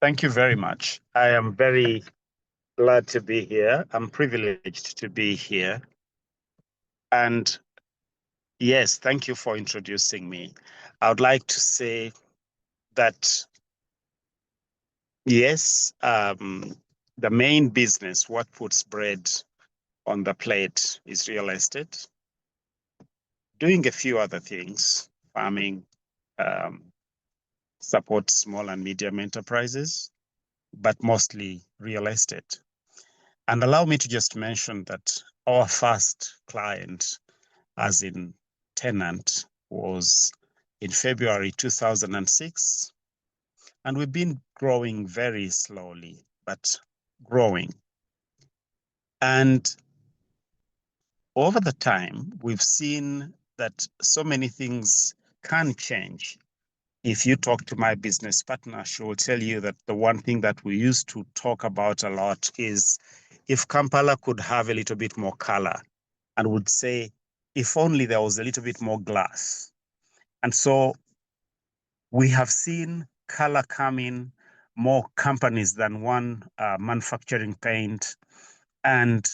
Thank you very much. I am very glad to be here. I'm privileged to be here. And yes, thank you for introducing me. I would like to say that, yes, the main business, what puts bread on the plate, is real estate. Doing a few other things, farming, support small and medium enterprises, but mostly real estate. And allow me to just mention that our first client, as in tenant, was in February 2006. And we've been growing very slowly, but growing. And over the time, we've seen that so many things can change. If you talk to my business partner, she will tell you that the one thing that we used to talk about a lot is if Kampala could have a little bit more color, and would say, if only there was a little bit more glass. And so we have seen color come in, more companies than one manufacturing paint, and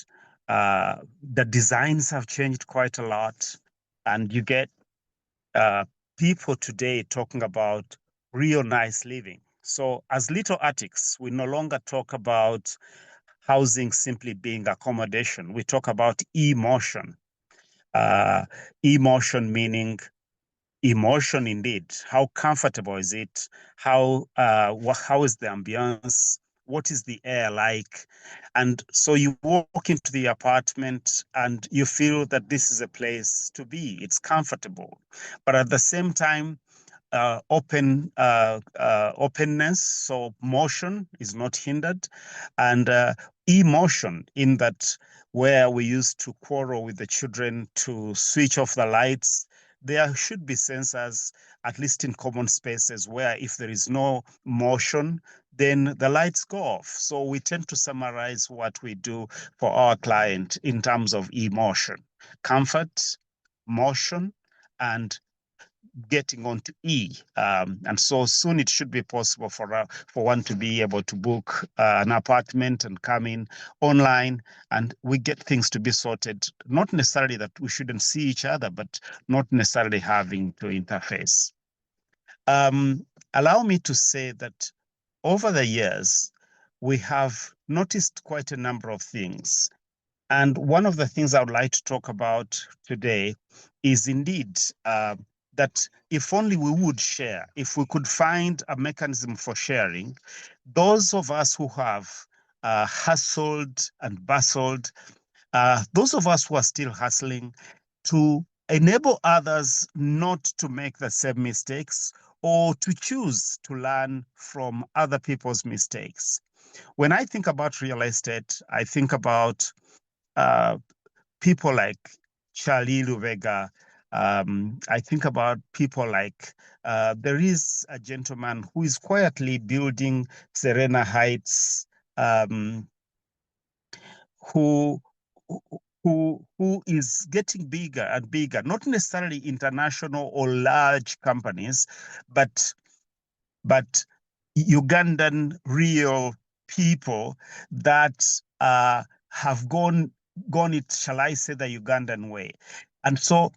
the designs have changed quite a lot. And you get people today talking about real nice living. So as Little Artics, we no longer talk about housing simply being accommodation. We talk about emotion. Emotion meaning emotion indeed. How comfortable is it? How is the ambience? What is the air like? And so you walk into the apartment and you feel that this is a place to be. It's comfortable, but at the same time, openness. So motion is not hindered, and emotion in that where we used to quarrel with the children to switch off the lights, there should be sensors, at least in common spaces, where if there is no motion, then the lights go off. So we tend to summarize what we do for our client in terms of emotion, comfort, motion, and getting on to E. And so soon it should be possible for one to be able to book an apartment and come in online, and we get things to be sorted. Not necessarily that we shouldn't see each other, but not necessarily having to interface. Allow me to say that over the years, we have noticed quite a number of things. And one of the things I would like to talk about today is indeed that if only we would share, if we could find a mechanism for sharing, those of us who have hustled and bustled, those of us who are still hustling, to enable others not to make the same mistakes or to choose to learn from other people's mistakes. When I think about real estate, I think about people like Charlie Luvega. I think about people like, there is a gentleman who is quietly building Serena Heights, who is getting bigger and bigger, not necessarily international or large companies, but Ugandan real people that have gone it, shall I say, the Ugandan way. And so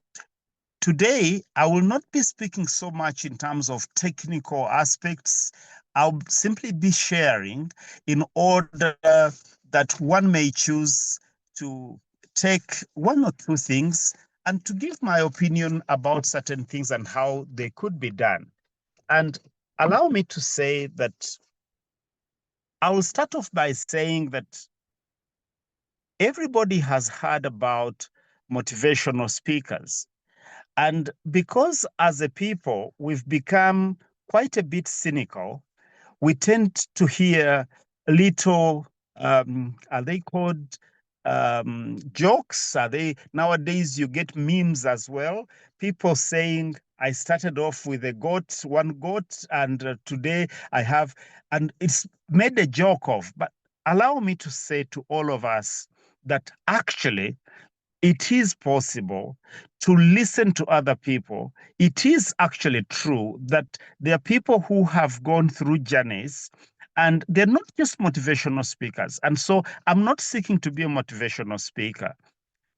today, I will not be speaking so much in terms of technical aspects. I'll simply be sharing in order that one may choose to take one or two things and to give my opinion about certain things and how they could be done. And allow me to say that I will start off by saying that everybody has heard about motivational speakers. And because as a people, we've become quite a bit cynical, we tend to hear little, are they called jokes? Are they, nowadays you get memes as well. People saying, I started off with one goat, and today I have, and it's made a joke of. But allow me to say to all of us that actually it is possible to listen to other people. It is actually true that there are people who have gone through journeys And they're not just motivational speakers. And so I'm not seeking to be a motivational speaker.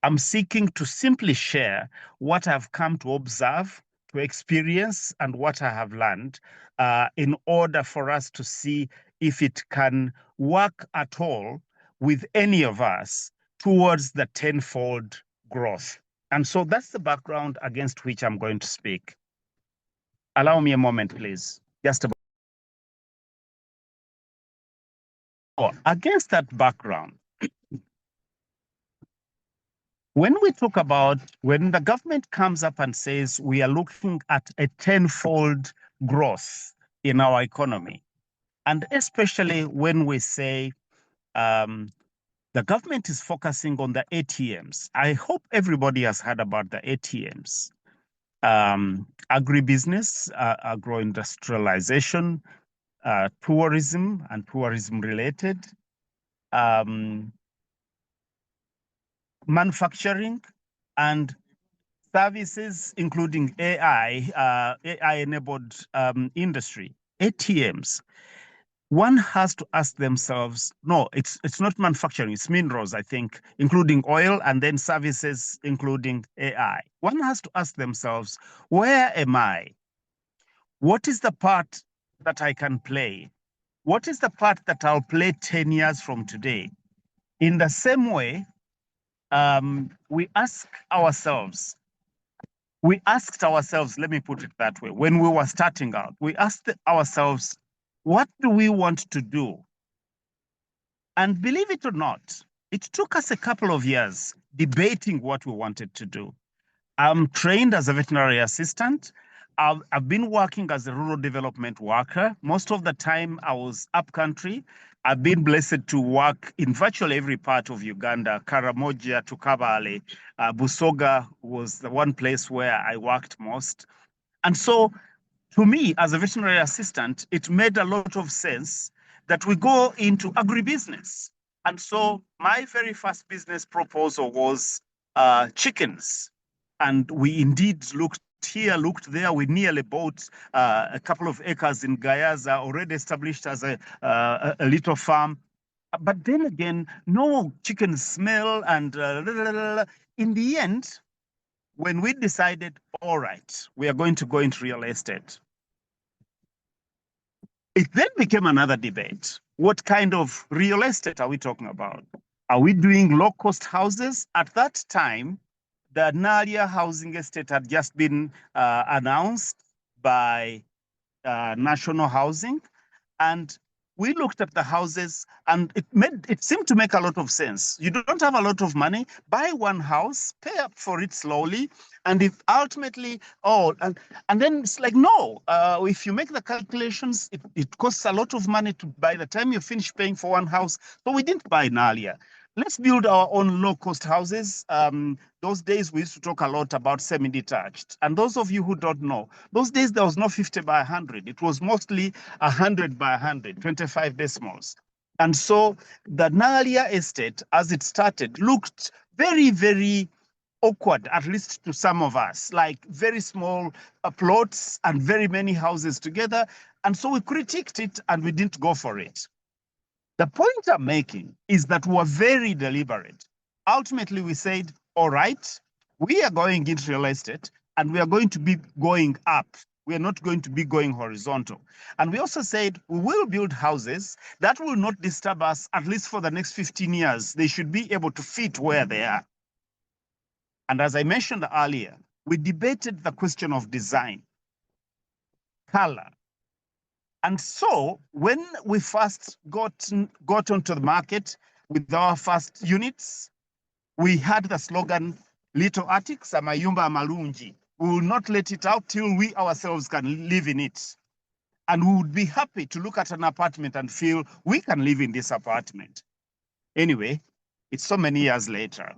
I'm seeking to simply share what I've come to observe, to experience, and what I have learned in order for us to see if it can work at all with any of us towards the tenfold growth. And so that's the background against which I'm going to speak. Allow me a moment, please. Just about. Against that background, when we talk about, when the government comes up and says we are looking at a tenfold growth in our economy, and especially when we say the government is focusing on the ATMs, I hope everybody has heard about the ATMs. Agribusiness, agro-industrialization, tourism and tourism-related, manufacturing, and services, including AI, AI-enabled industry, ATMs. One has to ask themselves, no, it's not manufacturing, it's minerals, I think, including oil, and then services, including AI. One has to ask themselves, where am I? What is the part that I can play? What is the part that I'll play 10 years from today? In the same way, we asked ourselves, let me put it that way, when we were starting out, we asked ourselves, what do we want to do? And believe it or not, it took us a couple of years debating what we wanted to do. I'm trained as a veterinary assistant. I've been working as a rural development worker. Most of the time I was upcountry. I've been blessed to work in virtually every part of Uganda, Karamoja to Kabale. Busoga was the one place where I worked most. And so to me, as a veterinary assistant, it made a lot of sense that we go into agribusiness. And so my very first business proposal was chickens. And we indeed looked here, looked there. We nearly bought a couple of acres in Gayaza, already established as a little farm. But then again, no, chickens smell. And in the end, when we decided, all right, we are going to go into real estate, it then became another debate. What kind of real estate are we talking about? Are we doing low-cost houses? At that time, the Nalia housing estate had just been announced by National Housing. And we looked at the houses, and it seemed to make a lot of sense. You don't have a lot of money, buy one house, pay up for it slowly, and if ultimately, and then it's like, no, if you make the calculations, it costs a lot of money to by the time you finish paying for one house. So we didn't buy Nalia. Let's build our own low-cost houses. Those days, we used to talk a lot about semi-detached. And those of you who don't know, those days, there was no 50 by 100. It was mostly 100 by 100, 25 decimals. And so the Nalia estate, as it started, looked very, very awkward, at least to some of us, like very small plots and very many houses together. And so we critiqued it and we didn't go for it. The point I'm making is that we're very deliberate. Ultimately, we said, all right, we are going into real estate and we are going to be going up. We are not going to be going horizontal. And we also said, we will build houses that will not disturb us, at least for the next 15 years. They should be able to fit where they are. And as I mentioned earlier, we debated the question of design, color. And so when we first got onto the market with our first units, we had the slogan, Little Artics, Amayumba Amalungi. We will not let it out till we ourselves can live in it. And we would be happy to look at an apartment and feel we can live in this apartment. Anyway, it's so many years later.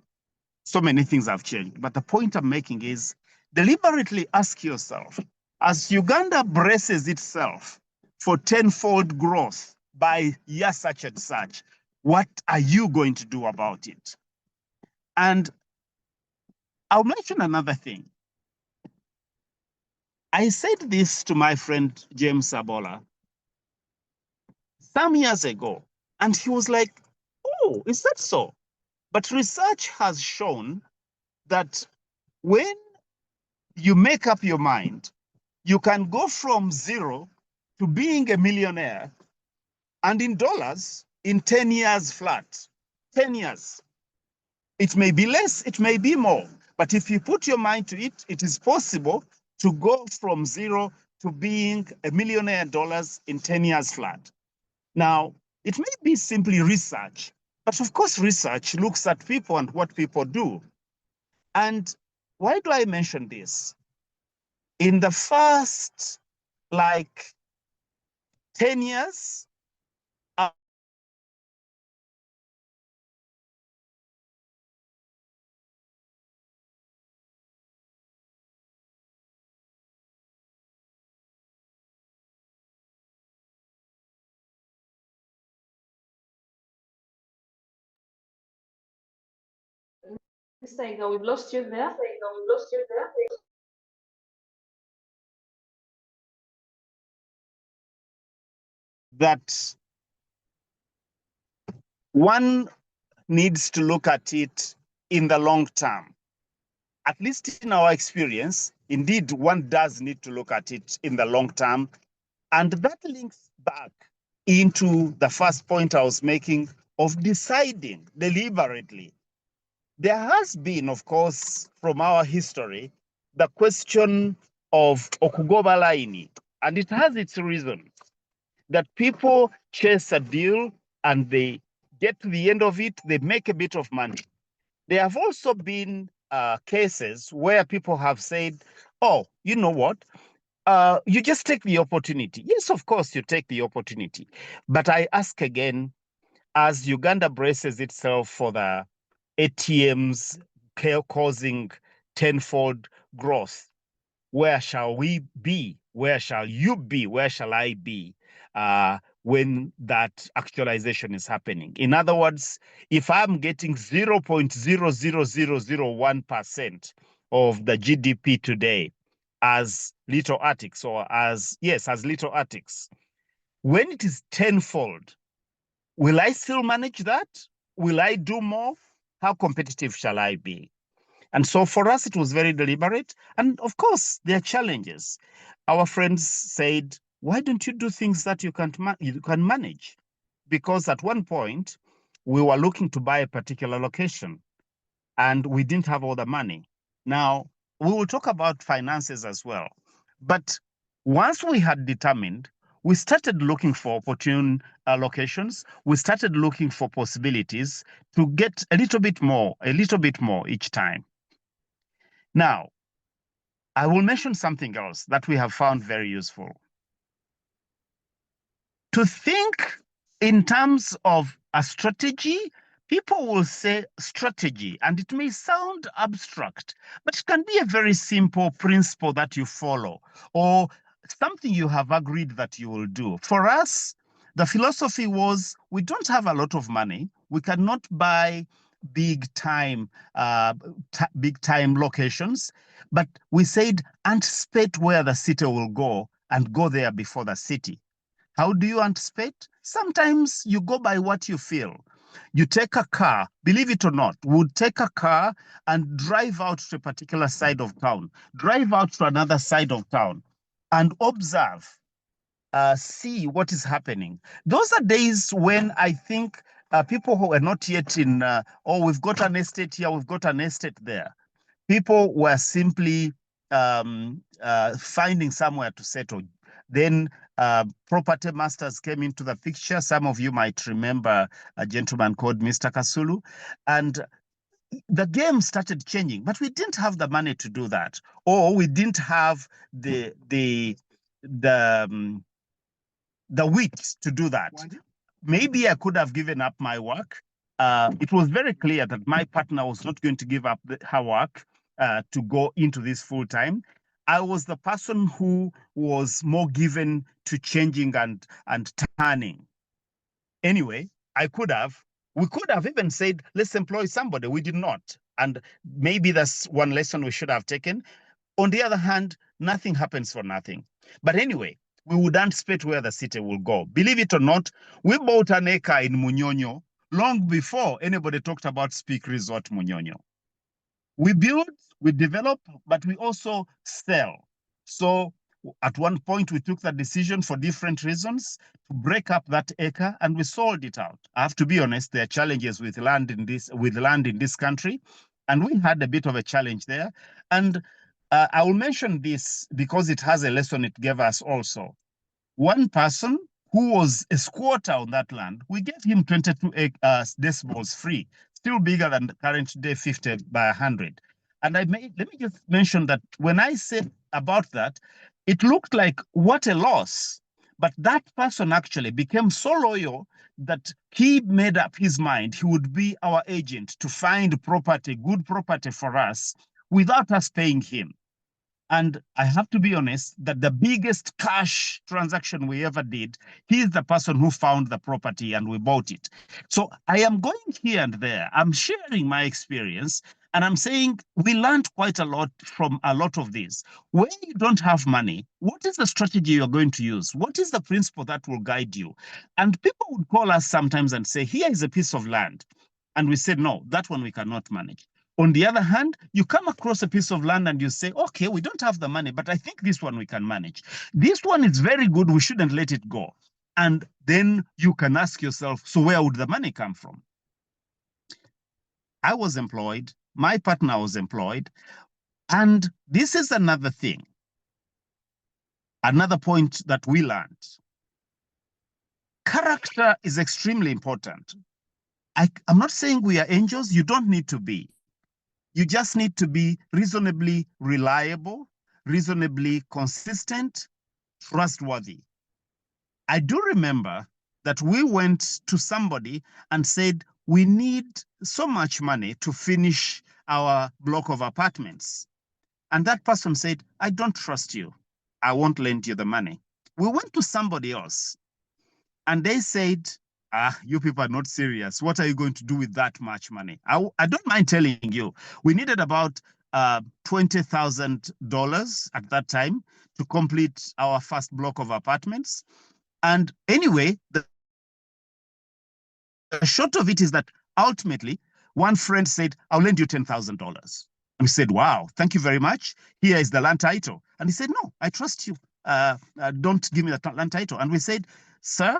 So many things have changed. But the point I'm making is deliberately ask yourself, as Uganda braces itself for tenfold growth by year such and such, what are you going to do about it? And I'll mention another thing. I said this to my friend James Sabola some years ago. And he was like, oh, is that so? But research has shown that when you make up your mind, you can go from zero to being a millionaire, and in dollars, in 10 years flat. 10 years. It may be less, it may be more. But if you put your mind to it, it is possible to go from zero to being a millionaire dollars in 10 years flat. Now, it may be simply research, but of course, research looks at people and what people do. And why do I mention this? In the first, 10 years, Mr. Iga, we've lost you there. That one needs to look at it in the long term. At least in our experience, indeed, one does need to look at it in the long term. And that links back into the first point I was making of deciding deliberately. There has been, of course, from our history, the question of okugoba laini, and it has its reason that people chase a deal and they get to the end of it, they make a bit of money. There have also been cases where people have said, oh, you know what? You just take the opportunity. Yes, of course, you take the opportunity. But I ask again, as Uganda braces itself for the ATMs causing tenfold growth, where shall we be? Where shall you be? Where shall I be when that actualization is happening? In other words, if I'm getting 0.00001% of the GDP today as Little Artics, or as Little Artics, when it is tenfold, will I still manage that? Will I do more? How competitive shall I be? And so for us, it was very deliberate. And of course, there are challenges. Our friends said, why don't you do things that you can manage? Because at one point, we were looking to buy a particular location and we didn't have all the money. Now, we will talk about finances as well. But once we had determined, we started looking for opportune locations. We started looking for possibilities to get a little bit more each time. Now, I will mention something else that we have found very useful. To think in terms of a strategy, people will say strategy, and it may sound abstract, but it can be a very simple principle that you follow, or something you have agreed that you will do. For us, the philosophy was, we don't have a lot of money. We cannot buy big time locations, but we said anticipate where the city will go and go there before the city. How do you anticipate? Sometimes you go by what you feel. You take a car, believe it or not, would take a car and drive out to a particular side of town, drive out to another side of town, and observe, see what is happening. Those are days when I think people who are not yet in, oh, we've got an estate here, we've got an estate there. People were simply finding somewhere to settle. Then property masters came into the picture. Some of you might remember a gentleman called Mr. Kasulu. And the game started changing, but we didn't have the money to do that. Or we didn't have the wit to do that. Maybe I could have given up my work. It was very clear that my partner was not going to give up her work to go into this full time. I was the person who was more given to changing and turning. Anyway, we could have even said, let's employ somebody. We did not. And maybe that's one lesson we should have taken. On the other hand, nothing happens for nothing. But anyway, we would anticipate where the city will go. Believe it or not, we bought an acre in Munyonyo long before anybody talked about Speak Resort Munyonyo. We build, we develop, but we also sell. So at one point, we took that decision for different reasons to break up that acre, and we sold it out. I have to be honest, there are challenges with land in this country, and we had a bit of a challenge there. And I will mention this because it has a lesson it gave us also. One person who was a squatter on that land, we gave him 22 decibels free, still bigger than the current day 50 by 100. And let me just mention that when I said about that, it looked like what a loss. But that person actually became so loyal that he made up his mind he would be our agent to find property, good property for us, without us paying him. And I have to be honest that the biggest cash transaction we ever did, he's the person who found the property and we bought it. So I am going here and there. I'm sharing my experience and I'm saying we learned quite a lot from a lot of these. When you don't have money, what is the strategy you're going to use? What is the principle that will guide you? And people would call us sometimes and say, here is a piece of land. And we said, no, that one we cannot manage. On the other hand, you come across a piece of land and you say, okay, we don't have the money, but I think this one we can manage. This one is very good. We shouldn't let it go. And then you can ask yourself, so where would the money come from? I was employed. My partner was employed. And this is another thing, another point that we learned. Character is extremely important. I'm not saying we are angels. You don't need to be. You just need to be reasonably reliable, reasonably consistent, trustworthy. I do remember that we went to somebody and said, we need so much money to finish our block of apartments. And that person said, I don't trust you. I won't lend you the money. We went to somebody else and they said, you people are not serious. What are you going to do with that much money? I don't mind telling you, we needed about $20,000 at that time to complete our first block of apartments. And anyway, the short of it is that ultimately, one friend said, I'll lend you $10,000. And we said, wow, thank you very much. Here is the land title. And he said, no, I trust you. Don't give me the land title. And we said, sir,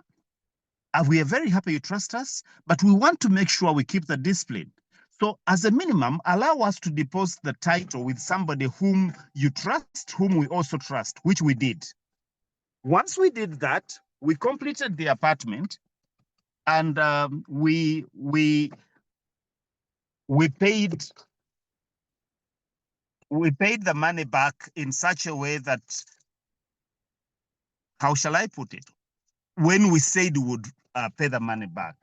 we are very happy you trust us, but we want to make sure we keep the discipline. So as a minimum, allow us to deposit the title with somebody whom you trust, whom we also trust, which we did. Once we did that, we completed the apartment and we paid the money back in such a way that, how shall I put it? When we said we would pay the money back.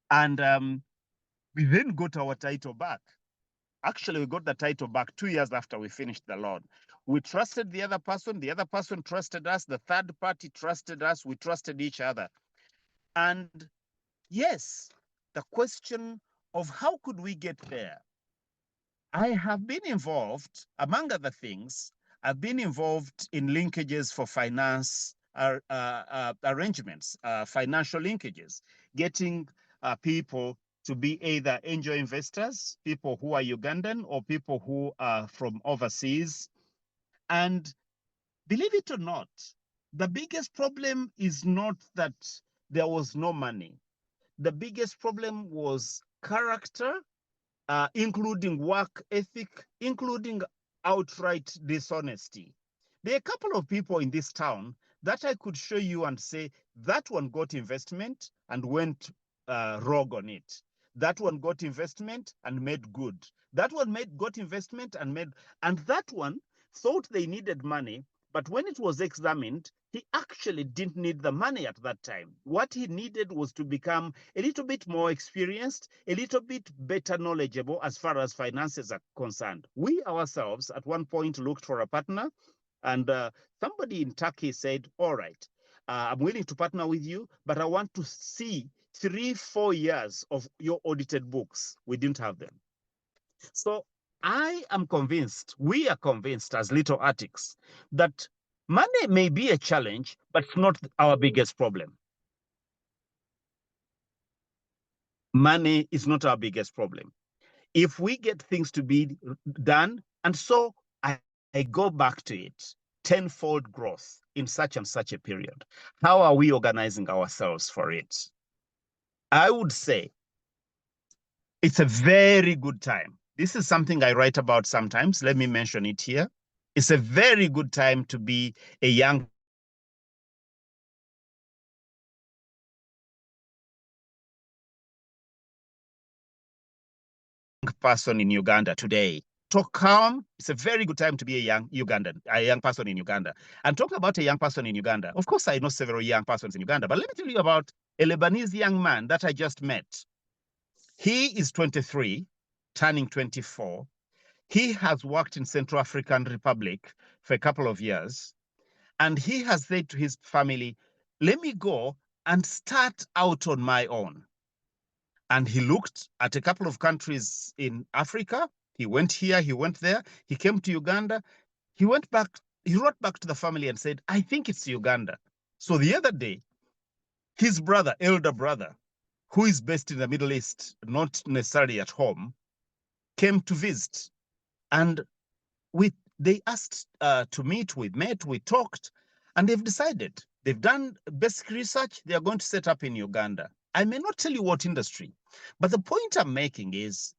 And we then got our title back. Actually, we got the title back 2 years after we finished the loan. We trusted the other person trusted us, the third party trusted us, we trusted each other. And yes, the question of how could we get there? I have been involved, among other things, I've been involved in linkages for finance arrangements, financial linkages, getting people to be either angel investors, people who are Ugandan or people who are from overseas. And believe it or not, the biggest problem is not that there was no money. The biggest problem was character, including work ethic, including outright dishonesty. There are a couple of people in this town that I could show you and say, that one got investment and went rogue on it. That one got investment and made good. That one got investment and made, and that one thought they needed money, but when it was examined, he actually didn't need the money at that time. What he needed was to become a little bit more experienced, a little bit better knowledgeable as far as finances are concerned. We ourselves at one point looked for a partner, and somebody in Turkey said, all right, I'm willing to partner with you, but I want to see 3-4 years of your audited books. We didn't have them. So I am convinced, we are convinced as Little Artics, that Money may be a challenge, but it's not our biggest problem. Money is not our biggest problem. If we get things to be done, and so I go back to it, tenfold growth in such and such a period. How are we organizing ourselves for it? I would say it's a very good time. This is something I write about sometimes. Let me mention it here. It's a very good time to be a young person in Uganda today. Talk calm. It's a very good time to be a young Ugandan, a young person in Uganda. And talk about a young person in Uganda. Of course, I know several young persons in Uganda, but let me tell you about a Lebanese young man that I just met. He is 23, turning 24. He has worked in Central African Republic for a couple of years. And he has said to his family, let me go and start out on my own. And he looked at a couple of countries in Africa. He went here, he went there, he came to Uganda. He went back, he wrote back to the family and said, I think it's Uganda. So the other day, his brother, elder brother, who is based in the Middle East, not necessarily at home, came to visit. And they asked to meet, we met, we talked, and they've decided. They've done basic research, they are going to set up in Uganda. I may not tell you what industry, but the point I'm making is,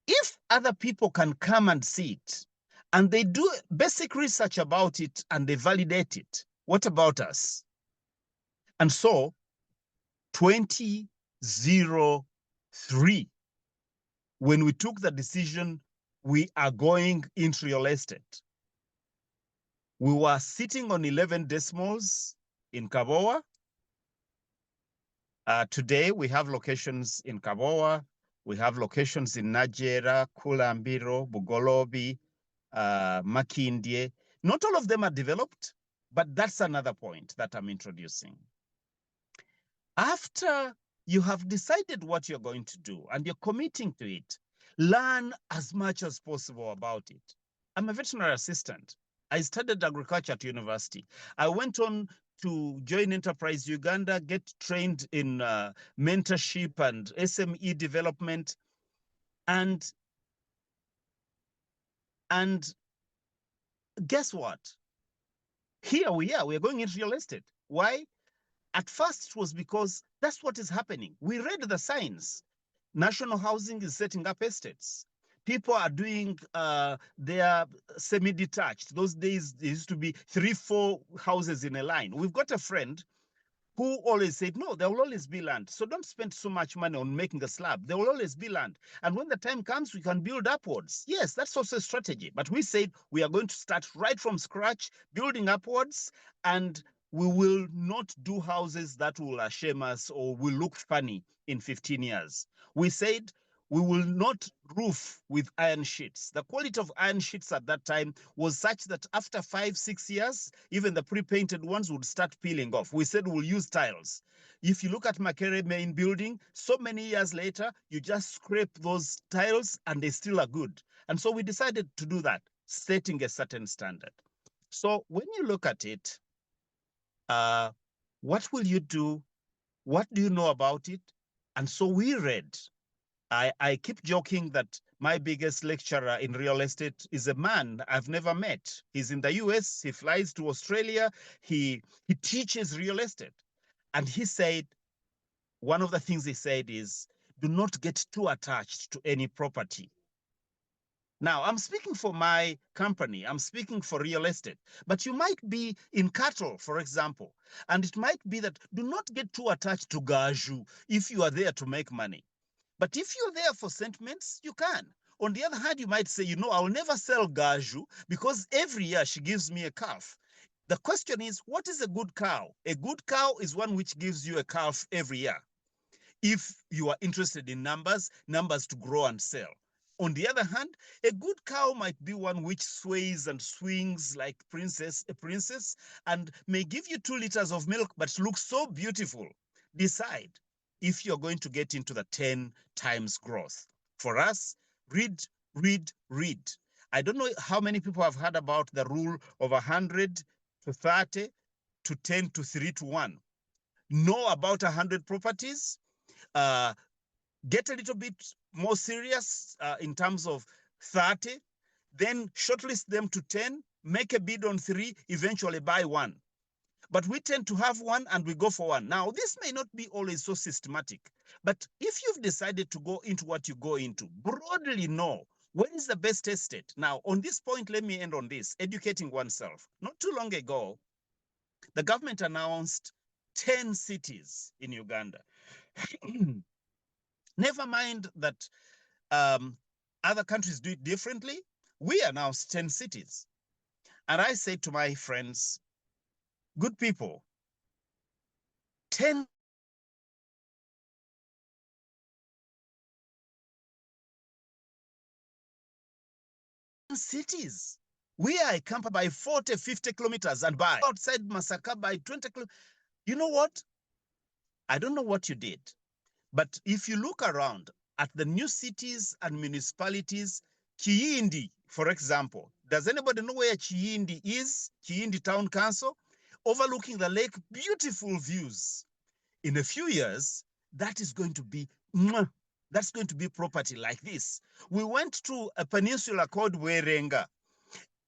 if other people can come and see it, and they do basic research about it, and they validate it, what about us? And so, 2003, when we took the decision, we are going into real estate, we were sitting on 11 decimals in Kabowa. Today, we have locations in Kabowa. We have locations in Najera, Kulambiro, Bugolobi, Makindye. Not all of them are developed, but that's another point that I'm introducing. After you have decided what you're going to do and you're committing to it, learn as much as possible about it. I'm a veterinary assistant. I studied agriculture at university. I went on to join Enterprise Uganda, get trained in mentorship and SME development. And guess what? Here we are going into real estate. Why? At first, it was because that's what is happening. We read the signs. National Housing is setting up estates. People are doing their semi-detached. Those days, there used to be 3-4 houses in a line. We've got a friend who always said, no, there will always be land. So don't spend so much money on making a slab. There will always be land. And when the time comes, we can build upwards. Yes, that's also a strategy. But we said we are going to start right from scratch, building upwards, and we will not do houses that will shame us or will look funny in 15 years. We said we will not roof with iron sheets. The quality of iron sheets at that time was such that after 5-6 years, even the pre-painted ones would start peeling off. We said we'll use tiles. If you look at Makere main building, so many years later, you just scrape those tiles and they still are good. And so we decided to do that, setting a certain standard. So when you look at it, what will you do? What do you know about it? And so we read. I keep joking that my biggest lecturer in real estate is a man I've never met. He's in the US, he flies to Australia, he teaches real estate. And he said, one of the things he said is, do not get too attached to any property. Now, I'm speaking for my company, I'm speaking for real estate, but you might be in cattle, for example, and it might be that do not get too attached to Gaju if you are there to make money. But if you're there for sentiments, you can. On the other hand, you might say, I'll never sell Gaju because every year she gives me a calf. The question is, what is a good cow? A good cow is one which gives you a calf every year. If you are interested in numbers to grow and sell. On the other hand, a good cow might be one which sways and swings like a princess and may give you 2 liters of milk, but looks so beautiful. Decide if you're going to get into the 10 times growth. For us, read, read, read. I don't know how many people have heard about the rule of 100, to 30 to 10 to 3 to 1. Know about 100 properties. Get a little bit more serious in terms of 30, then shortlist them to 10, make a bid on 3, eventually buy 1. But we tend to have 1 and we go for 1. Now, this may not be always so systematic, but if you've decided to go into what you go into, broadly know where is the best estate. Now, on this point, let me end on this, educating oneself. Not too long ago, the government announced 10 cities in Uganda. Never mind that other countries do it differently. We announced 10 cities. And I say to my friends, good people, 10 cities. We are encamped by 40, 50 kilometers and by outside Masaka by 20 kilometers. You know what? I don't know what you did, but if you look around at the new cities and municipalities, Chiindi, for example, does anybody know where Chiindi is? Chiindi Town Council, overlooking the lake, beautiful views. In a few years, that is going to be, that's going to be property like this. We went to a peninsula called Werenga.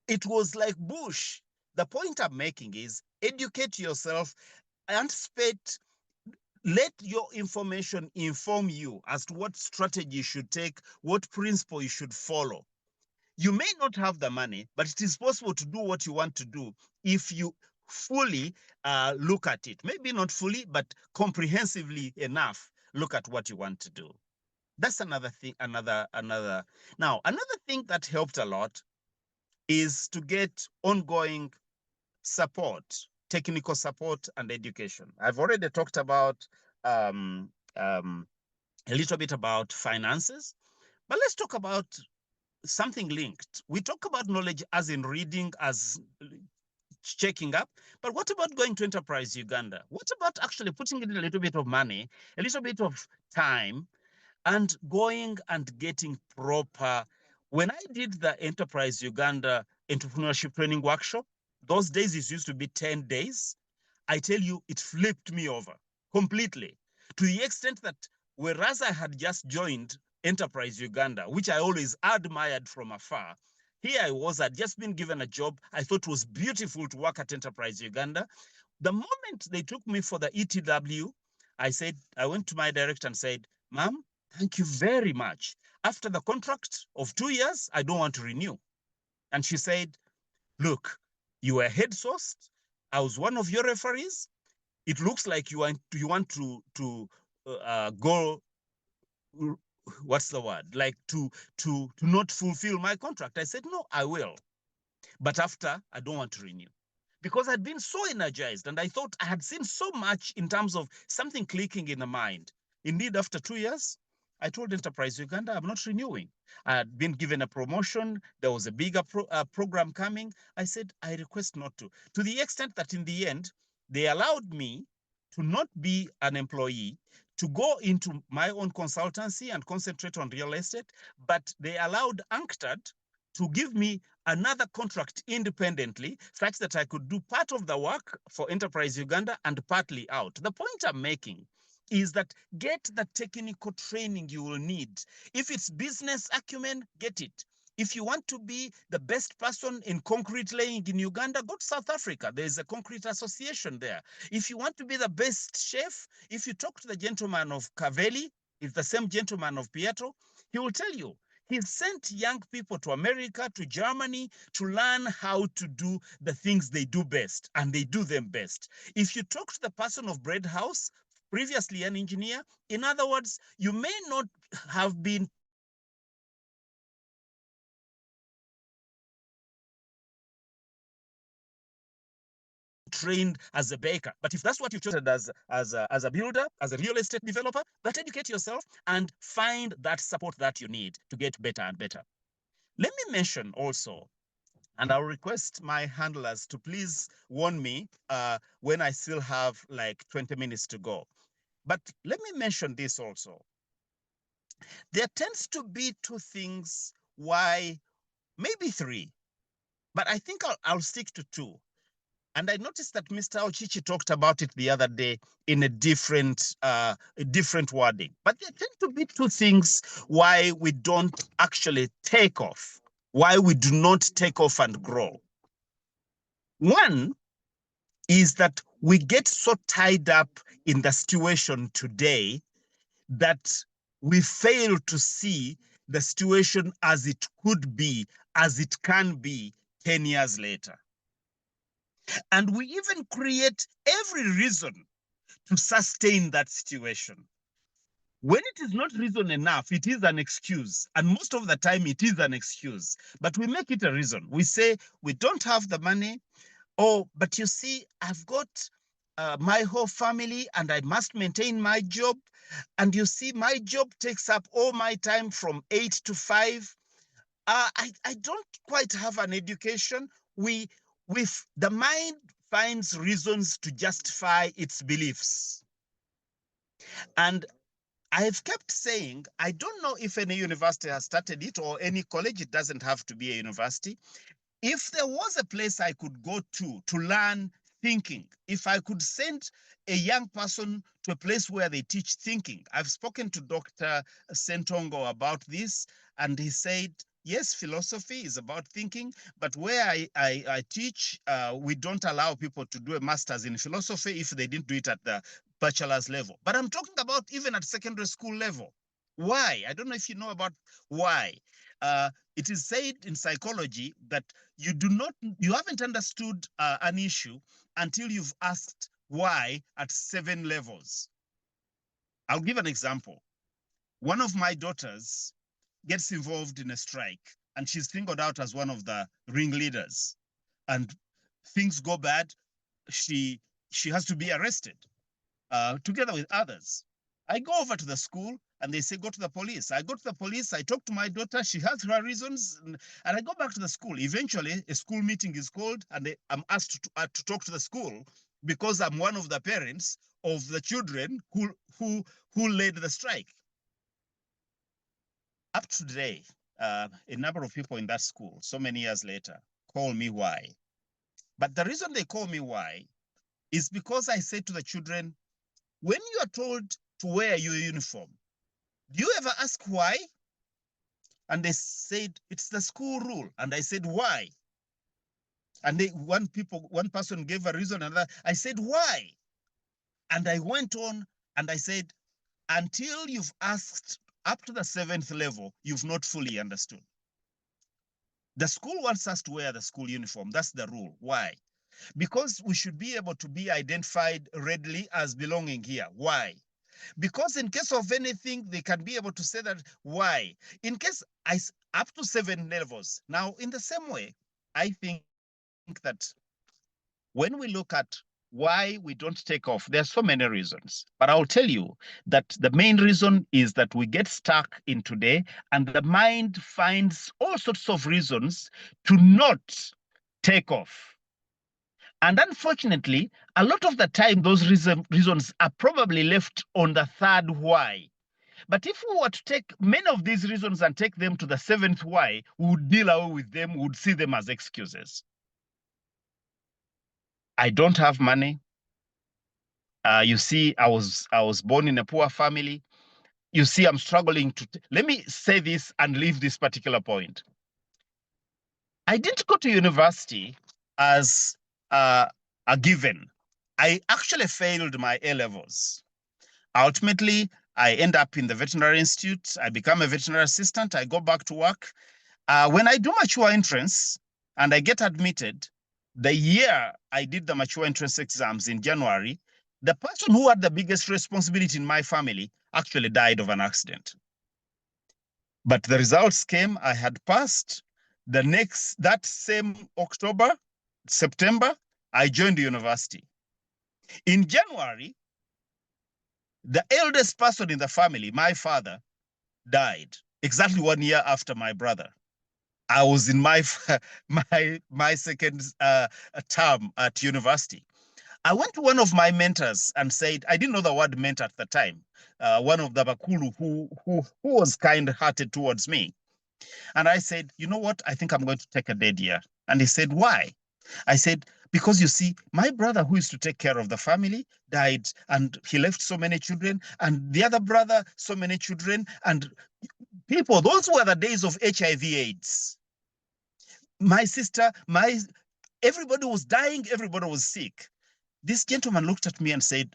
It was like bush. The point I'm making is educate yourself, anticipate, let your information inform you as to what strategy you should take, what principle you should follow. You may not have the money, but it is possible to do what you want to do if you fully look at it. Maybe not fully, but comprehensively enough look at what you want to do. That's another thing, another. Now, another thing that helped a lot is to get ongoing support, technical support and education. I've already talked about a little bit about finances, but let's talk about something linked. We talk about knowledge as in reading, as checking up, but what about going to Enterprise Uganda? What about actually putting in a little bit of money, a little bit of time, and going and getting proper. When I did the Enterprise Uganda Entrepreneurship Training Workshop, those days it used to be 10 days. I tell you, it flipped me over completely, to the extent that whereas I had just joined Enterprise Uganda, which I always admired from afar, here I was, I'd just been given a job. I thought it was beautiful to work at Enterprise Uganda. The moment they took me for the ETW, I went to my director and said, Ma'am, thank you very much. After the contract of 2 years, I don't want to renew. And she said, look, you were head sourced. I was one of your referees. It looks like you want to go, what's the word? Like to not fulfill my contract. I said, no, I will. But after, I don't want to renew. Because I'd been so energized and I thought I had seen so much in terms of something clicking in the mind. Indeed, after 2 years, I told Enterprise Uganda, I'm not renewing. I had been given a promotion. There was a bigger program coming. I said, I request not to the extent that in the end, they allowed me to not be an employee, to go into my own consultancy and concentrate on real estate, but they allowed UNCTAD to give me another contract independently, such that I could do part of the work for Enterprise Uganda and partly out. The point I'm making is that get the technical training you will need. If it's business acumen, get it. If you want to be the best person in concrete laying in Uganda, go to South Africa. There's a concrete association there. If you want to be the best chef, if you talk to the gentleman of Kaveli, it's the same gentleman of Pietro, he will tell you. He sent young people to America, to Germany, to learn how to do the things they do best, and they do them best. If you talk to the person of Bread House, previously an engineer, in other words, you may not have been trained as a baker. But if that's what you've chosen as a builder, as a real estate developer, but educate yourself and find that support that you need to get better and better. Let me mention also, and I'll request my handlers to please warn me when I still have like 20 minutes to go. But let me mention this also. There tends to be 2 things why, maybe 3, but I think I'll stick to 2. And I noticed that Mr. Ochichi talked about it the other day in a different wording. But there tend to be two things why we don't actually take off, why we do not take off and grow. One is that we get so tied up in the situation today that we fail to see the situation as it could be, as it can be 10 years later. And we even create every reason to sustain that situation. When it is not reason enough, it is an excuse. And most of the time it is an excuse, but we make it a reason. We say, we don't have the money. Oh, but you see, I've got my whole family and I must maintain my job. And you see, my job takes up all my time from 8 to 5. I don't quite have an education. The mind finds reasons to justify its beliefs. And I've kept saying, I don't know if any university has started it or any college. It doesn't have to be a university. If there was a place I could go to learn thinking, if I could send a young person to a place where they teach thinking. I've spoken to Dr. Sentongo about this, and he said, yes, philosophy is about thinking, but where I teach, we don't allow people to do a master's in philosophy if they didn't do it at the bachelor's level. But I'm talking about even at secondary school level. Why? I don't know if you know about why. It is said in psychology that you haven't understood an issue until you've asked why at 7 levels. I'll give an example. One of my daughters gets involved in a strike, and she's singled out as one of the ringleaders. And things go bad. She has to be arrested together with others. I go over to the school and they say, go to the police. I go to the police, I talk to my daughter, she has her reasons, and I go back to the school. Eventually, a school meeting is called and I'm asked to talk to the school because I'm one of the parents of the children who led the strike. Up to today, a number of people in that school, so many years later, call me why. But the reason they call me why is because I say to the children, when you are told to wear your uniform, do you ever ask why? And they said, it's the school rule. And I said, why? And one person gave a reason, and I said, why? And I went on and I said, until you've asked up to the 7th level, you've not fully understood. The school wants us to wear the school uniform. That's the rule. Why? Because we should be able to be identified readily as belonging here. Why? Because in case of anything, they can be able to say that. Why? In case up to 7 levels. Now, in the same way, I think that when we look at why we don't take off, there are so many reasons. But I'll tell you that the main reason is that we get stuck in today, and the mind finds all sorts of reasons to not take off. And unfortunately, a lot of the time, those reasons are probably left on the 3rd why. But if we were to take many of these reasons and take them to the 7th why, we would deal away with them, we would see them as excuses. I don't have money. You see, I was born in a poor family. You see, I'm struggling to. Let me say this and leave this particular point. I didn't go to university as a given. I actually failed my A-levels. Ultimately, I end up in the veterinary institute. I become a veterinary assistant. I go back to work. When I do mature entrance and I get admitted, the year I did the mature entrance exams in January, the person who had the biggest responsibility in my family actually died of an accident. But the results came, I had passed. That same September, I joined the university. In January, the eldest person in the family, my father, died exactly 1 year after my brother. I was in my second term at university. I went to one of my mentors and said, I didn't know the word mentor at the time, one of the Bakulu who was kind-hearted towards me. And I said, you know what? I think I'm going to take a dead year. And he said, why? I said, Because you see, my brother who used to take care of the family died, and he left so many children, and the other brother, so many children, and people, those were the days of HIV/AIDS. My sister, everybody was dying, everybody was sick. This gentleman looked at me and said,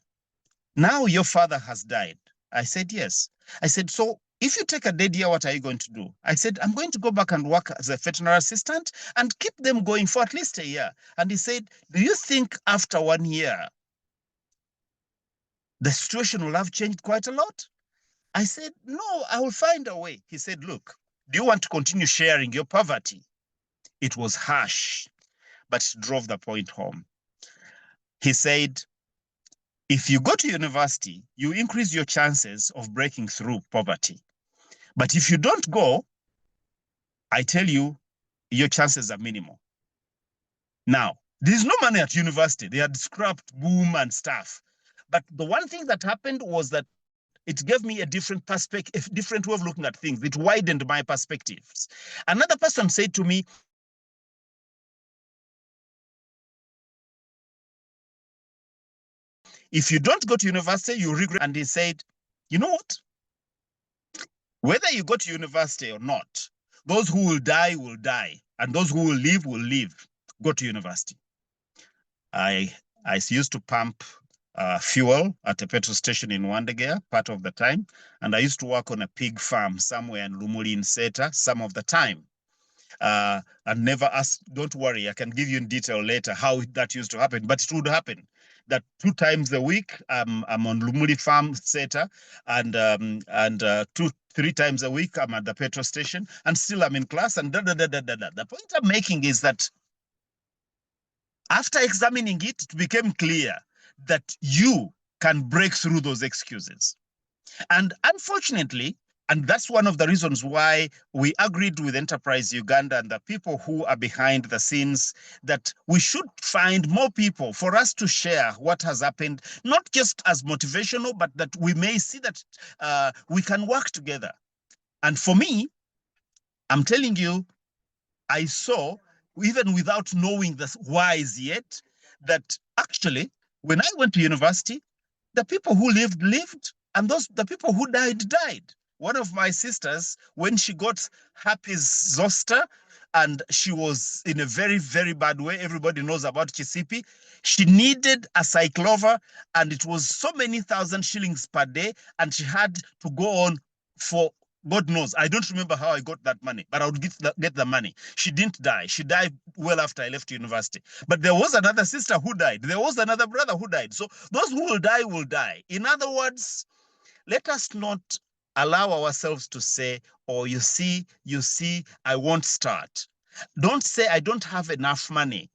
now your father has died. I said, yes. I said, so if you take a dead year, what are you going to do? I said, I'm going to go back and work as a veterinary assistant and keep them going for at least a year. And he said, do you think after 1 year, the situation will have changed quite a lot? I said, no, I will find a way. He said, look, do you want to continue sharing your poverty? It was harsh, but it drove the point home. He said, if you go to university, you increase your chances of breaking through poverty. But if you don't go, I tell you, your chances are minimal. Now, there's no money at university. They had scrapped boom and stuff. But the one thing that happened was that it gave me a different perspective, a different way of looking at things. It widened my perspectives. Another person said to me, if you don't go to university, you regret. And he said, you know what? Whether you go to university or not, those who will die, and those who will live. Go to university. I used to pump fuel at a petrol station in Wandegea part of the time, and I used to work on a pig farm somewhere in Lumuli in Seta some of the time. And never ask, don't worry, I can give you in detail later how that used to happen, but it would happen that 2 times a week I'm on Lumuli farm Seta, and 2-3 times a week I'm at the petrol station, and still I'm in class, and The point I'm making is that after examining it, it became clear that you can break through those excuses. And unfortunately, and that's one of the reasons why we agreed with Enterprise Uganda and the people who are behind the scenes that we should find more people for us to share what has happened, not just as motivational, but that we may see that we can work together. And for me, I'm telling you, I saw, even without knowing the whys yet, that actually, when I went to university, the people who lived, and the people who died. One of my sisters, when she got herpes zoster, and she was in a very, very bad way, everybody knows about Chisipi, she needed a cyclover, and it was so many thousand shillings per day, and she had to go on for God knows. I don't remember how I got that money, but I would get the money. She didn't die. She died well after I left university. But there was another sister who died. There was another brother who died. So those who will die will die. In other words, let us not allow ourselves to say, oh, you see, I won't start. Don't say, I don't have enough money.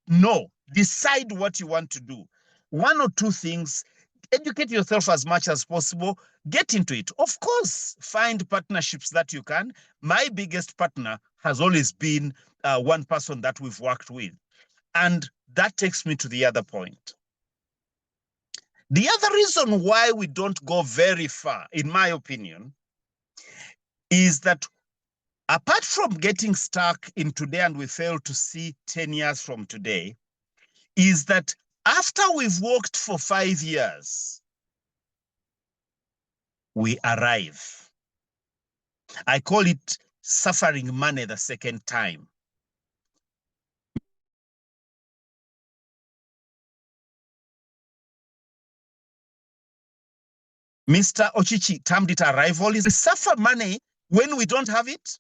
No, decide what you want to do. 1 or 2 things. Educate yourself as much as possible. Get into it. Of course, find partnerships that you can. My biggest partner has always been one person that we've worked with. And that takes me to the other point. The other reason why we don't go very far, in my opinion, is that apart from getting stuck in today and we fail to see 10 years from today, is that after we've worked for 5 years, we arrive. I call it suffering money the second time. Mr. Ochichi termed it arrival. We suffer money when we don't have it,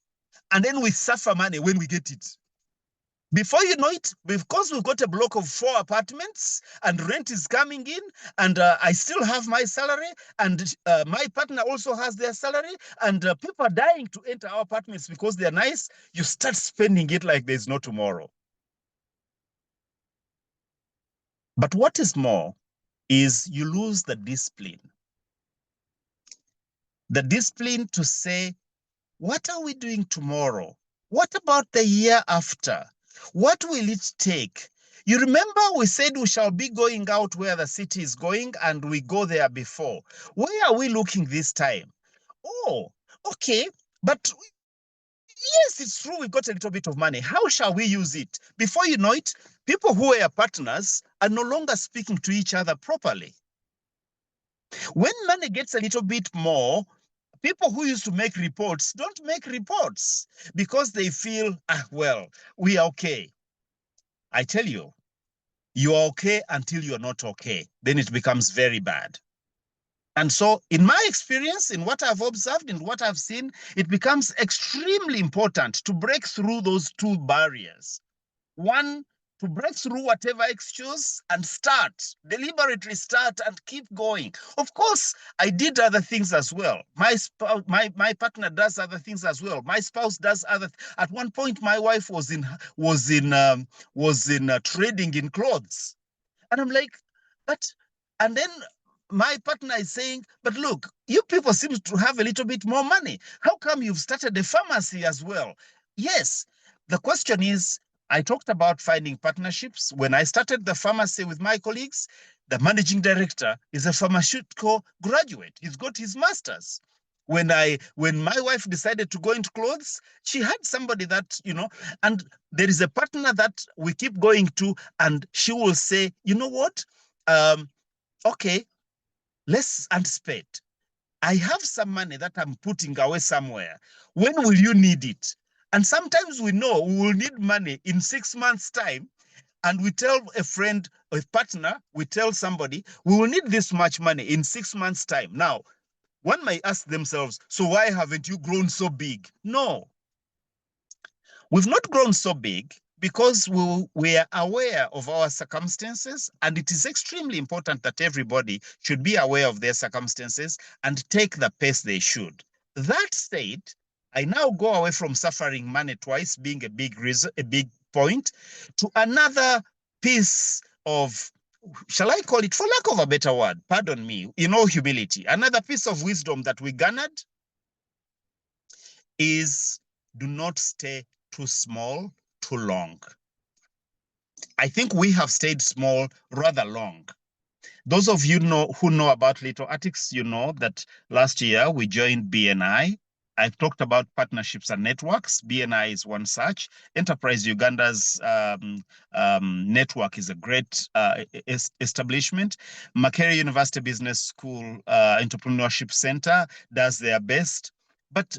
and then we suffer money when we get it. Before you know it, because we've got a block of 4 apartments and rent is coming in, and I still have my salary, and my partner also has their salary, and people are dying to enter our apartments because they're nice, you start spending it like there's no tomorrow. But what is more is you lose the discipline. The discipline to say, what are we doing tomorrow? What about the year after? What will it take? You remember we said we shall be going out where the city is going, and we go there before. Where are we looking this time? Oh, okay. But Yes, it's true, we got a little bit of money. How shall we use it? Before you know it, people who were partners are no longer speaking to each other properly. When money gets a little bit more, people who used to make reports don't make reports because they feel, well, we are okay. I tell you, you are okay until you're not okay. Then it becomes very bad. And so in my experience, in what I've observed, in what I've seen, it becomes extremely important to break through those two barriers. One, to break through whatever excuse and deliberately start and keep going. Of course, I did other things as well. My partner does other things as well. My spouse does other. At one point, my wife was in trading in clothes, and I'm like, but, and then my partner is saying, but look, you people seem to have a little bit more money. How come you've started a pharmacy as well? Yes, the question is, I talked about finding partnerships. When I started the pharmacy with my colleagues, the managing director is a pharmaceutical graduate. He's got his master's. When my wife decided to go into clothes, she had somebody that, and there is a partner that we keep going to, and she will say, you know what? Okay, let's anticipate. I have some money that I'm putting away somewhere. When will you need it? And sometimes we know we will need money in 6 months' time. And we tell a friend, a partner, we tell somebody, we will need this much money in 6 months' time. Now, one may ask themselves, so why haven't you grown so big? No, we've not grown so big because we are aware of our circumstances, and it is extremely important that everybody should be aware of their circumstances and take the pace they should. That said, I now go away from suffering money twice being a big reason, a big point, to another piece of, shall I call it, for lack of a better word, pardon me, in all humility, another piece of wisdom that we garnered is, do not stay too small too long. I think we have stayed small rather long. Those of you who know about Little Artics, you know that last year we joined BNI. I've talked about partnerships and networks. BNI is one such. Enterprise Uganda's network is a great establishment. Makerere University Business School Entrepreneurship Center does their best. But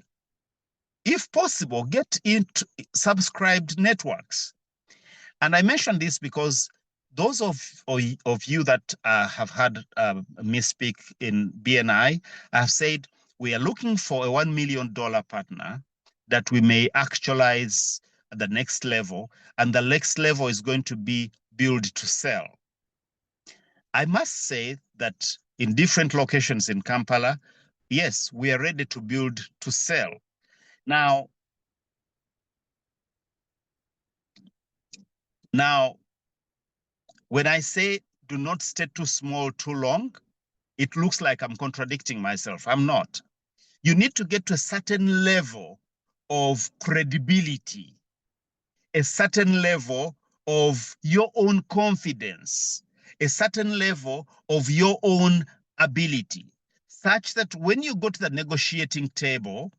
if possible, get into subscribed networks. And I mention this because those of you that have had me speak in BNI have said, we are looking for a $1 million partner that we may actualize at the next level, and the next level is going to be build to sell. I must say that in different locations in Kampala, yes, we are ready to build to sell. Now, when I say do not stay too small too long, it looks like I'm contradicting myself. I'm not. You need to get to a certain level of credibility, a certain level of your own confidence, a certain level of your own ability, such that when you go to the negotiating table,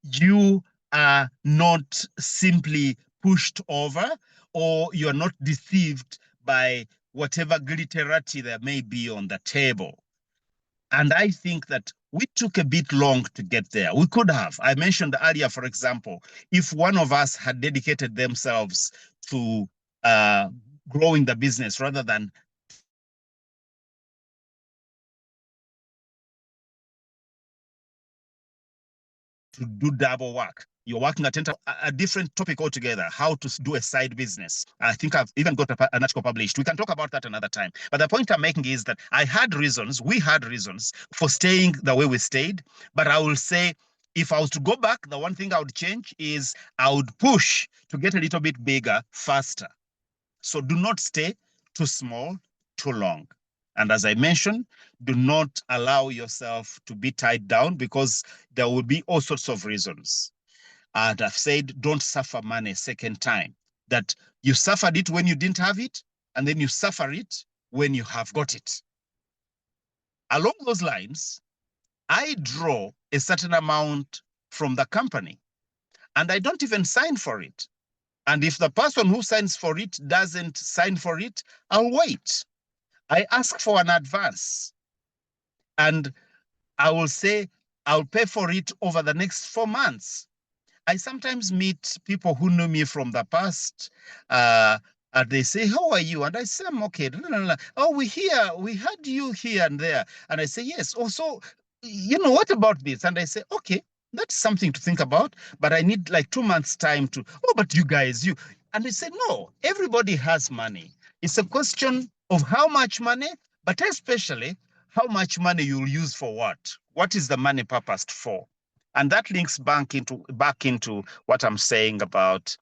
you are not simply pushed over, or you're not deceived by whatever glitterati there may be on the table. And I think that we took a bit long to get there. We could have. I mentioned earlier, for example, if one of us had dedicated themselves to growing the business rather than to do double work. You're working at a different topic altogether, how to do a side business. I think I've even got an article published. We can talk about that another time. But the point I'm making is that we had reasons for staying the way we stayed. But I will say, if I was to go back, the one thing I would change is I would push to get a little bit bigger faster. So do not stay too small too long. And as I mentioned, do not allow yourself to be tied down, because there will be all sorts of reasons. And I've said, don't suffer money a second time. That you suffered it when you didn't have it, and then you suffer it when you have got it. Along those lines, I draw a certain amount from the company. and I don't even sign for it. And if the person who signs for it doesn't sign for it, I'll wait. I ask for an advance, and I will say I'll pay for it over the next 4 months. I sometimes meet people who knew me from the past, and they say, "How are you?" And I say, "I'm okay." "Oh, we heard you here and there." And I say, "Yes. Also, what about this?" And I say, "Okay, that's something to think about, but I need like 2 months time to." "Oh, but you guys, you." And they say, "No, everybody has money. It's a question of how much money, but especially how much money you'll use for what. What is the money purposed for?" And that links back into what I'm saying about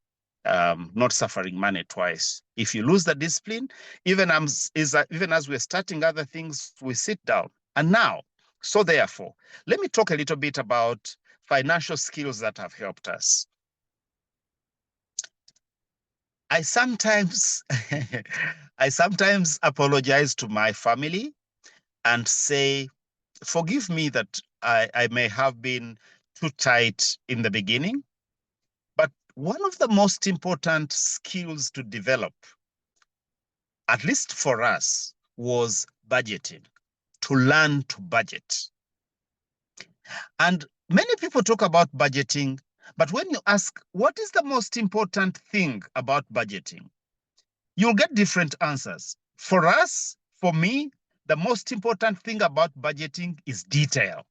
not suffering money twice. If you lose the discipline, even as we're starting other things, we sit down. And now, so therefore, let me talk a little bit about financial skills that have helped us. I sometimes apologize to my family and say, forgive me that I may have been too tight in the beginning. But one of the most important skills to develop, at least for us, was budgeting, to learn to budget. And many people talk about budgeting, but when you ask, what is the most important thing about budgeting? You'll get different answers. For us, for me, the most important thing about budgeting is detail.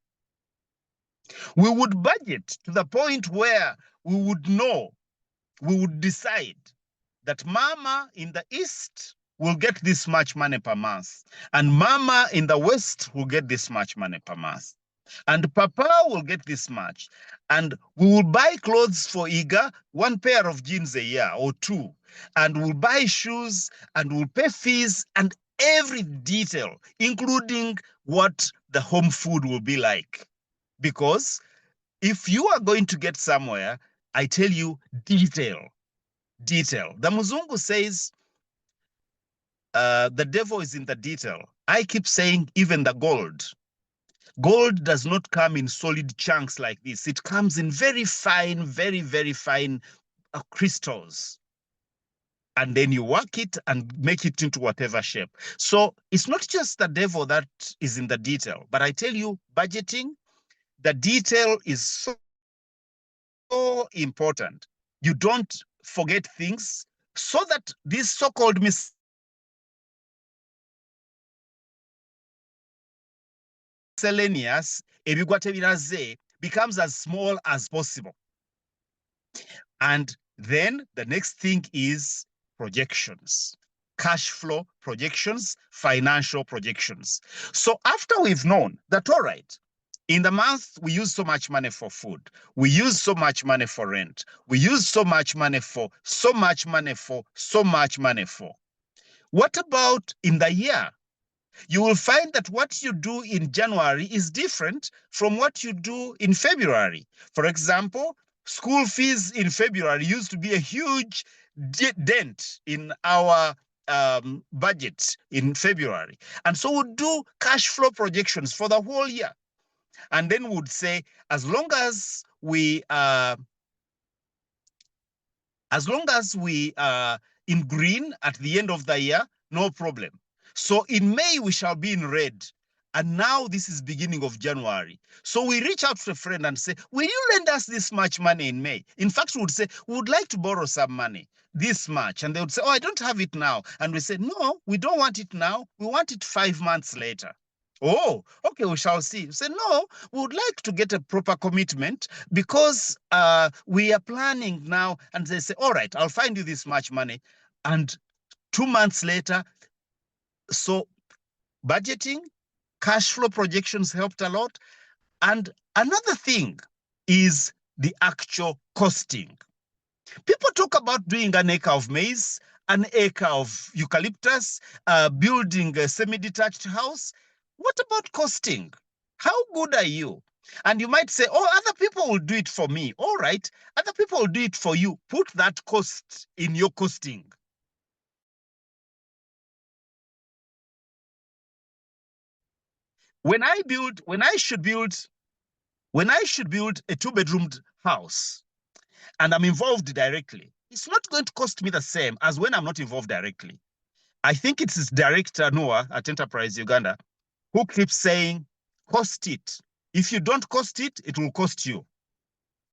We would budget to the point where we would decide that Mama in the East will get this much money per month, and Mama in the West will get this much money per month, and Papa will get this much. And we will buy clothes for Iga, 1 pair of jeans a year or 2, and we'll buy shoes and we'll pay fees and every detail, including what the home food will be like. Because if you are going to get somewhere, I tell you, detail. The Muzungu says, the devil is in the detail. I keep saying even the gold. Gold does not come in solid chunks like this. It comes in very fine, very, very fine crystals. And then you work it and make it into whatever shape. So it's not just the devil that is in the detail, but I tell you, budgeting, the detail is so important. You don't forget things so that these so-called miscellaneous becomes as small as possible. And then the next thing is projections, cash flow projections, financial projections. So after we've known that, all right, in the month, we use so much money for food. We use so much money for rent. We use so much money for, so much money for, so much money for. What about in the year? You will find that what you do in January is different from what you do in February. For example, school fees in February used to be a huge dent in our budget in February. And so we'll do cash flow projections for the whole year. And then we'd say, as long as we are in green at the end of the year, no problem. So in May, we shall be in red. And now this is beginning of January. So we reach out to a friend and say, will you lend us this much money in May? In fact, we would say, we would like to borrow some money, this much. And they would say, oh, I don't have it now. And we say, no, we don't want it now. We want it 5 months later. Oh, okay, we shall see. We say, no, we would like to get a proper commitment because we are planning now. And they say, all right, I'll find you this much money. And 2 months later, so budgeting, cash flow projections helped a lot. And another thing is the actual costing. People talk about doing an acre of maize, an acre of eucalyptus, building a semi-detached house. What about costing? How good are you? And you might say, oh, other people will do it for me. All right, other people will do it for you. Put that cost in your costing. When I should build a 2-bedroomed house, and I'm involved directly, it's not going to cost me the same as when I'm not involved directly. I think it's his director, Noah, at Enterprise Uganda, who keeps saying, cost it. If you don't cost it, it will cost you.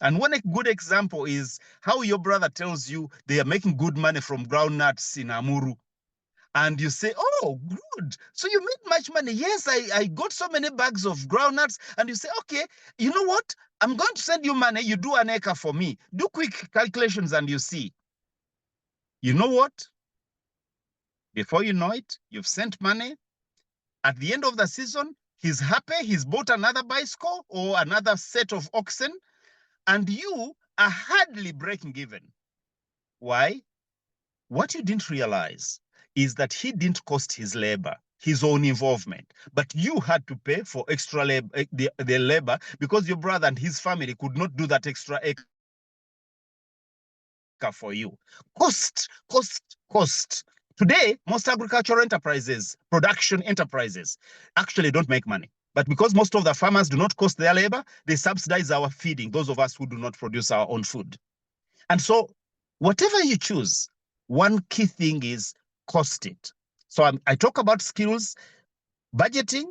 And one good example is how your brother tells you they are making good money from groundnuts in Amuru. And you say, oh, good. So you made much money. Yes, I got so many bags of groundnuts. And you say, okay, you know what? I'm going to send you money. You do an acre for me. Do quick calculations and you see. You know what? Before you know it, you've sent money. At the end of the season, he's happy. He's bought another bicycle or another set of oxen. And you are hardly breaking even. Why? What you didn't realize is that he didn't cost his labor, his own involvement, but you had to pay for extra labor, the labor, because your brother and his family could not do that extra acre for you. Cost. Today, most agricultural enterprises, production enterprises, actually don't make money. But because most of the farmers do not cost their labor, they subsidize our feeding, those of us who do not produce our own food. And so whatever you choose, one key thing is cost it. So I talk about skills, budgeting,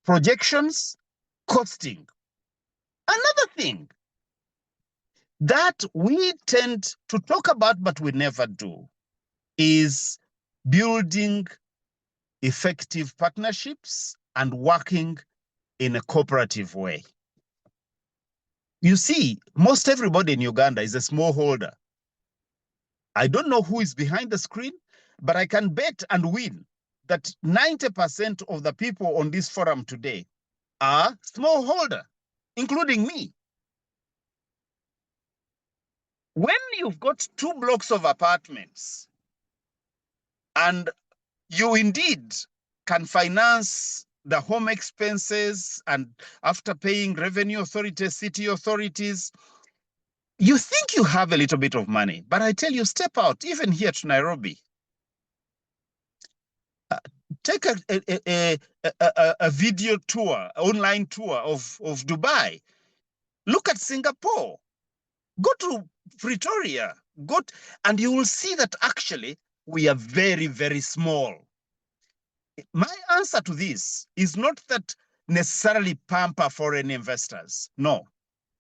projections, costing. Another thing that we tend to talk about, but we never do, is building effective partnerships and working in a cooperative way. You see, most everybody in Uganda is a smallholder. I don't know who is behind the screen, but I can bet and win that 90% of the people on this forum today are smallholder, including me. When you've got 2 blocks of apartments and you indeed can finance the home expenses, and after paying revenue authorities, city authorities, you think you have a little bit of money. But I tell you, step out, even here to Nairobi. Take a video tour, online tour of Dubai. Look at Singapore. Go to Pretoria. And you will see that actually we are very, very small. My answer to this is not that necessarily pamper foreign investors. No.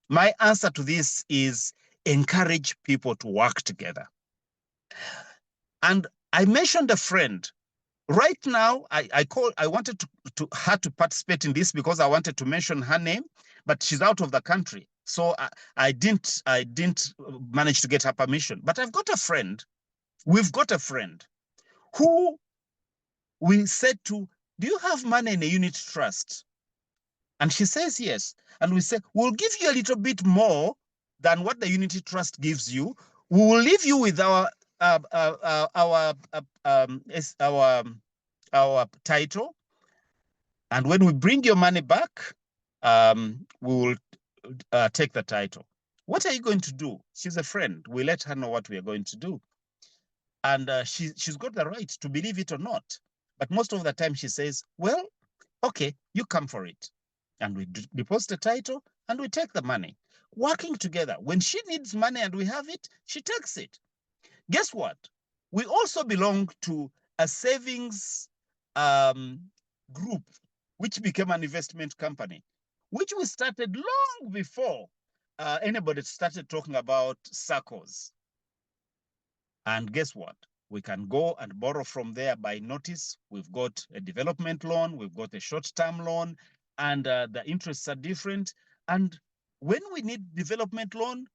My answer to this is encourage people to work together. And I mentioned a friend. Right now, I wanted her to participate in this because I wanted to mention her name, but she's out of the country. So I didn't manage to get her permission. But we've got a friend who we said to, do you have money in a unit trust? And she says yes. And we said, we'll give you a little bit more than what the unity trust gives you. We will leave you with our title. And when we bring your money back, we will take the title. What are you going to do? She's a friend. We let her know what we are going to do. And she's got the right to believe it or not. But most of the time she says, well, okay, you come for it. And we deposit the title and we take the money. Working together. When she needs money and we have it, she takes it. Guess what? We also belong to a savings group, which became an investment company, which we started long before anybody started talking about SACCOs. And guess what? We can go and borrow from there by notice. We've got a development loan, we've got a short-term loan, and the interests are different. And when we need development loan,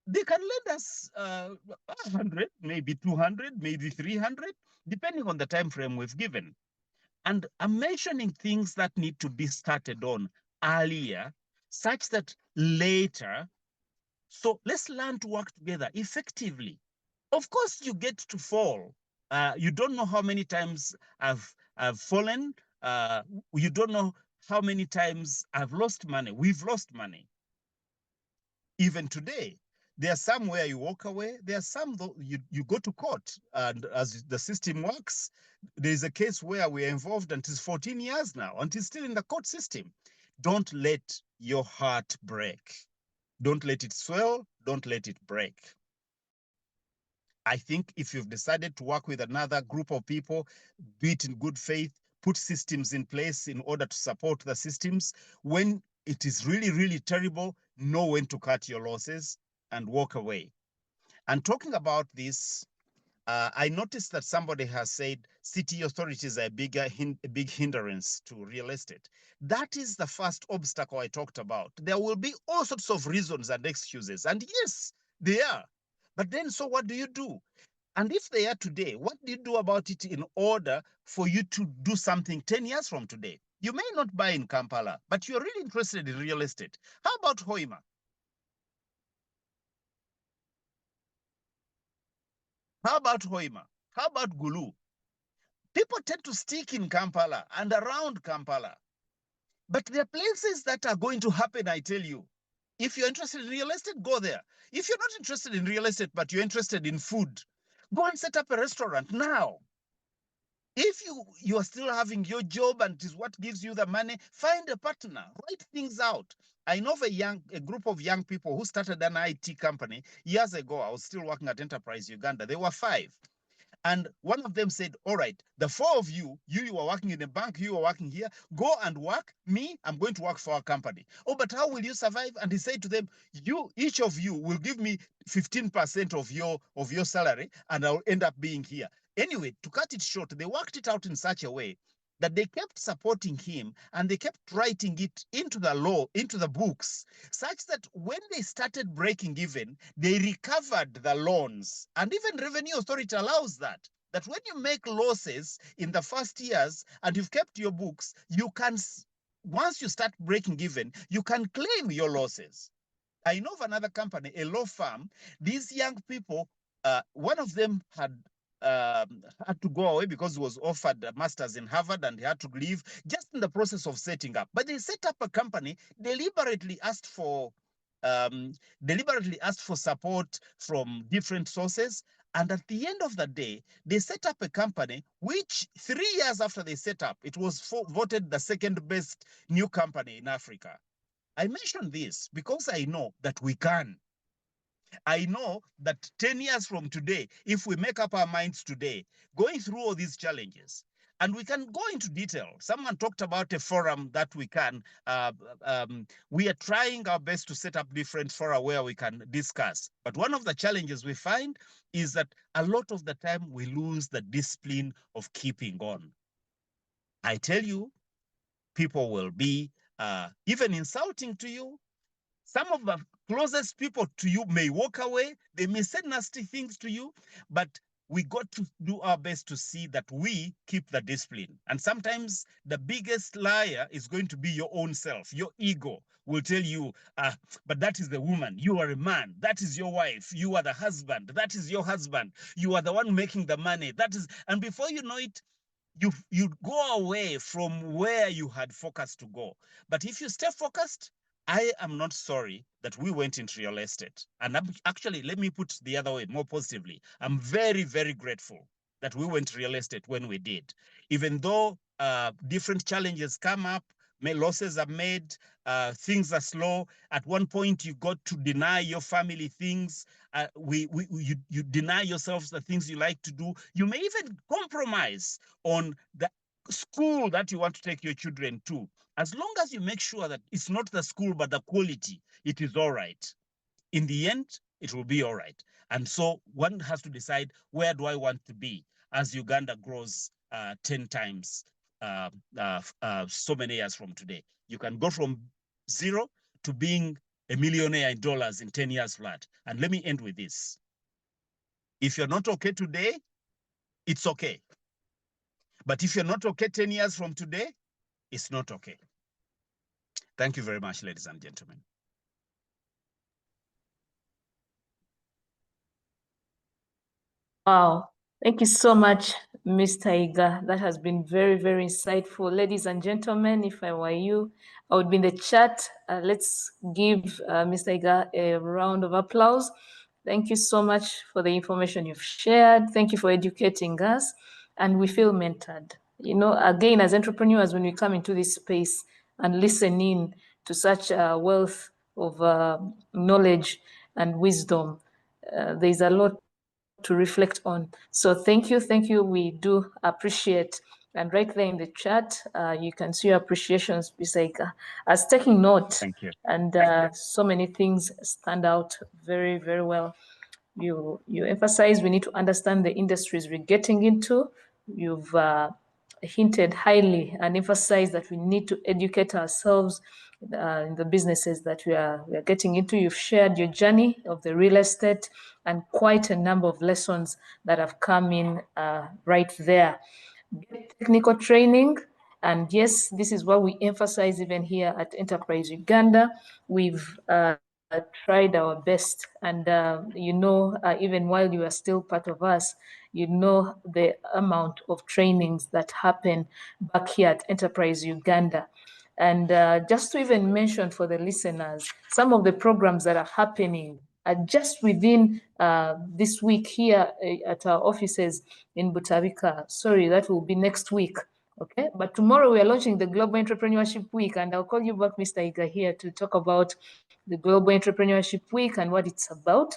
they can lend us 100, maybe 200, maybe 300, depending on the time frame we've given. And I'm mentioning things that need to be started on earlier, such that later, so let's learn to work together effectively. Of course, you get to fall. You don't know how many times I've fallen. You don't know how many times I've lost money. We've lost money. Even today, there are some where you walk away. There are some you go to court. And as the system works, there is a case where we're involved and it's 14 years now and it's still in the court system. Don't let your heart break. Don't let it swell. Don't let it break. I think if you've decided to work with another group of people, do it in good faith, put systems in place in order to support the systems. When it is really, really terrible, know when to cut your losses and walk away. And talking about this, I noticed that somebody has said city authorities are a big hindrance to real estate. That is the first obstacle I talked about. There will be all sorts of reasons and excuses. And yes, they are. But then, so what do you do? And if they are today, what do you do about it in order for you to do something 10 years from today? You may not buy in Kampala, but you're really interested in real estate. How about Hoima? How about Hoima? How about Gulu? People tend to stick in Kampala and around Kampala. But there are places that are going to happen, I tell you. If you're interested in real estate, go there. If you're not interested in real estate, but you're interested in food, go and set up a restaurant now. If you are still having your job and it is what gives you the money, find a partner, write things out. I know a group of young people who started an IT company years ago. I was still working at Enterprise Uganda. They were 5. And one of them said, all right, the 4 of you are working in a bank, you are working here, go and work. Me, I'm going to work for our company. Oh, but how will you survive? And he said to them, each of you will give me 15% of your salary, and I'll end up being here. Anyway, to cut it short, they worked it out in such a way that they kept supporting him and they kept writing it into the law, into the books, such that when they started breaking even, they recovered the loans. And even Revenue Authority allows that when you make losses in the first years and you've kept your books, you can, once you start breaking even, you can claim your losses. I know of another company, a law firm. These young people, one of them had to go away because he was offered a master's in Harvard and he had to leave just in the process of setting up. But they set up a company, deliberately asked for support from different sources. And at the end of the day, they set up a company which 3 years after they set up, it was voted the second best new company in Africa. I mention this because I know that we can. I know that 10 years from today, if we make up our minds today, going through all these challenges, and we can go into detail. Someone talked about a forum that we can. We are trying our best to set up different fora where we can discuss. But one of the challenges we find is that a lot of the time we lose the discipline of keeping on. I tell you, people will be even insulting to you. Some of the closest people to you may walk away. They may say nasty things to you, but we got to do our best to see that we keep the discipline. And sometimes the biggest liar is going to be your own self. Your ego will tell you, but that is the woman. You are a man. That is your wife. You are the husband. That is your husband. You are the one making the money. That is, and before you know it, you go away from where you had focused to go. But if you stay focused, I am not sorry that we went into real estate. And actually, let me put the other way, more positively. I'm very, very grateful that we went to real estate when we did. Even though different challenges come up, losses are made, things are slow. At one point, you got to deny your family things. You deny yourselves the things you like to do. You may even compromise on the school that you want to take your children to. As long as you make sure that it's not the school, but the quality, it is all right. In the end, it will be all right. And so one has to decide, where do I want to be as Uganda grows 10 times so many years from today? You can go from 0 to being a millionaire in dollars in 10 years flat. And let me end with this. If you're not okay today, it's okay. But if you're not okay 10 years from today, it's not okay. Thank you very much, ladies and gentlemen. Wow. Thank you so much, Mr. Iga. That has been very, very insightful. Ladies and gentlemen, if I were you, I would be in the chat. Let's give Mr. Iga a round of applause. Thank you so much for the information you've shared. Thank you for educating us. And we feel mentored. You know, again, as entrepreneurs, when we come into this space and listen in to such wealth of knowledge and wisdom. There's a lot to reflect on. So thank you. We do appreciate. And right there in the chat, you can see your appreciations, Bisaika, as taking note. Thank you. And so many things stand out very, very well. You emphasize we need to understand the industries we're getting into. You've hinted highly and emphasized that we need to educate ourselves in the businesses that we are getting into. You've shared your journey of the real estate and quite a number of lessons that have come in right there. Get technical training. And yes, this is what we emphasize even here at Enterprise Uganda. We've tried our best. And, even while you are still part of us, you know the amount of trainings that happen back here at Enterprise Uganda. And just to even mention for the listeners, some of the programs that are happening are just within this week here at our offices in Butabika. Sorry, that will be next week. Okay, but tomorrow we are launching the Global Entrepreneurship Week, and I'll call you back, Mr. Iga, here to talk about the Global Entrepreneurship Week and what it's about.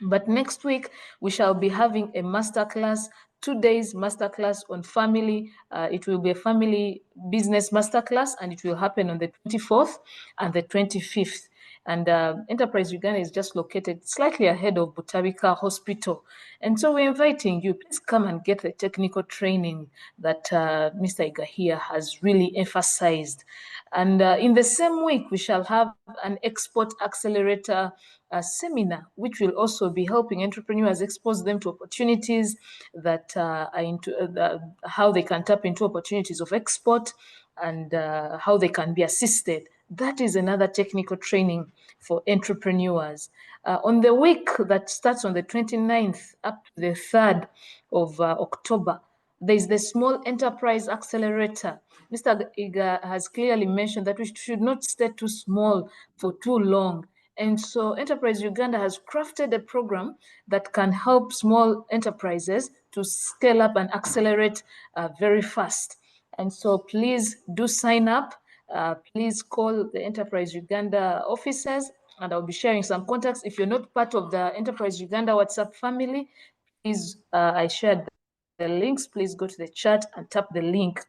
But next week, we shall be having a masterclass, 2 days masterclass on family. It will be a family business masterclass, and it will happen on the 24th and the 25th. And Enterprise Uganda is just located slightly ahead of Butabika Hospital. And so we're inviting you, please come and get the technical training that Mr. Iga here has really emphasized. And in the same week, we shall have an export accelerator seminar, which will also be helping entrepreneurs expose them to opportunities that are into how they can tap into opportunities of export and how they can be assisted. That is another technical training for entrepreneurs. On the week that starts on the 29th up to the 3rd of October, there's the Small Enterprise Accelerator. Mr. Iga has clearly mentioned that we should not stay too small for too long. And so Enterprise Uganda has crafted a program that can help small enterprises to scale up and accelerate very fast. And so please do sign up. Please call the Enterprise Uganda offices, and I'll be sharing some contacts. If you're not part of the Enterprise Uganda WhatsApp family, please, I shared the links. Please go to the chat and tap the link.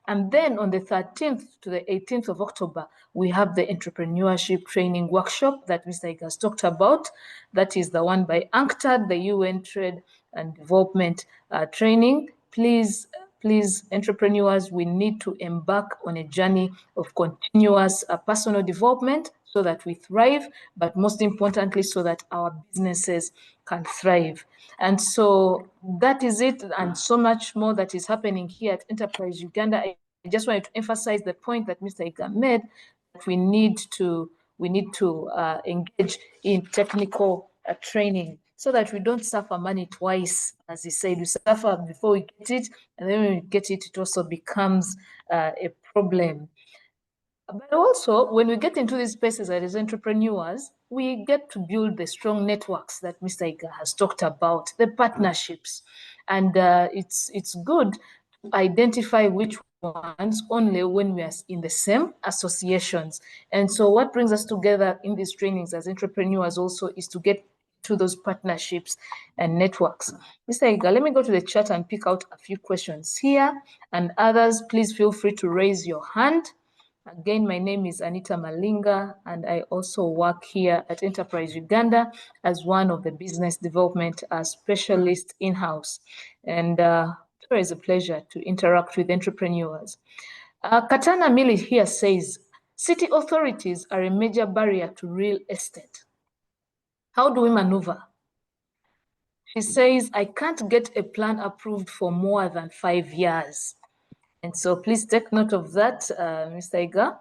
And then on the 13th to the 18th of October, we have the entrepreneurship training workshop that Mr. Iga has talked about. That is the one by UNCTAD, the UN Trade and Development Training. Please, entrepreneurs, we need to embark on a journey of continuous personal development so that we thrive, but most importantly, so that our businesses can thrive. And so that is it, and so much more that is happening here at Enterprise Uganda. I just wanted to emphasize the point that Mr. Iga made, that we need to engage in technical training so that we don't suffer money twice. As he said, we suffer before we get it, and then when we get it, it also becomes a problem. But also, when we get into these spaces as entrepreneurs, we get to build the strong networks that Mr. Iga has talked about, the partnerships. And it's good to identify which ones only when we are in the same associations. And so what brings us together in these trainings as entrepreneurs also is to get to those partnerships and networks. Mr. Iga, let me go to the chat and pick out a few questions here, and others, please feel free to raise your hand. Again, my name is Anita Malinga, and I also work here at Enterprise Uganda as one of the business development specialists in-house. And it's always a pleasure to interact with entrepreneurs. Katana Mili here says, city authorities are a major barrier to real estate. How do we maneuver? She says, I can't get a plan approved for more than 5 years. And so please take note of that, Mr. Iga.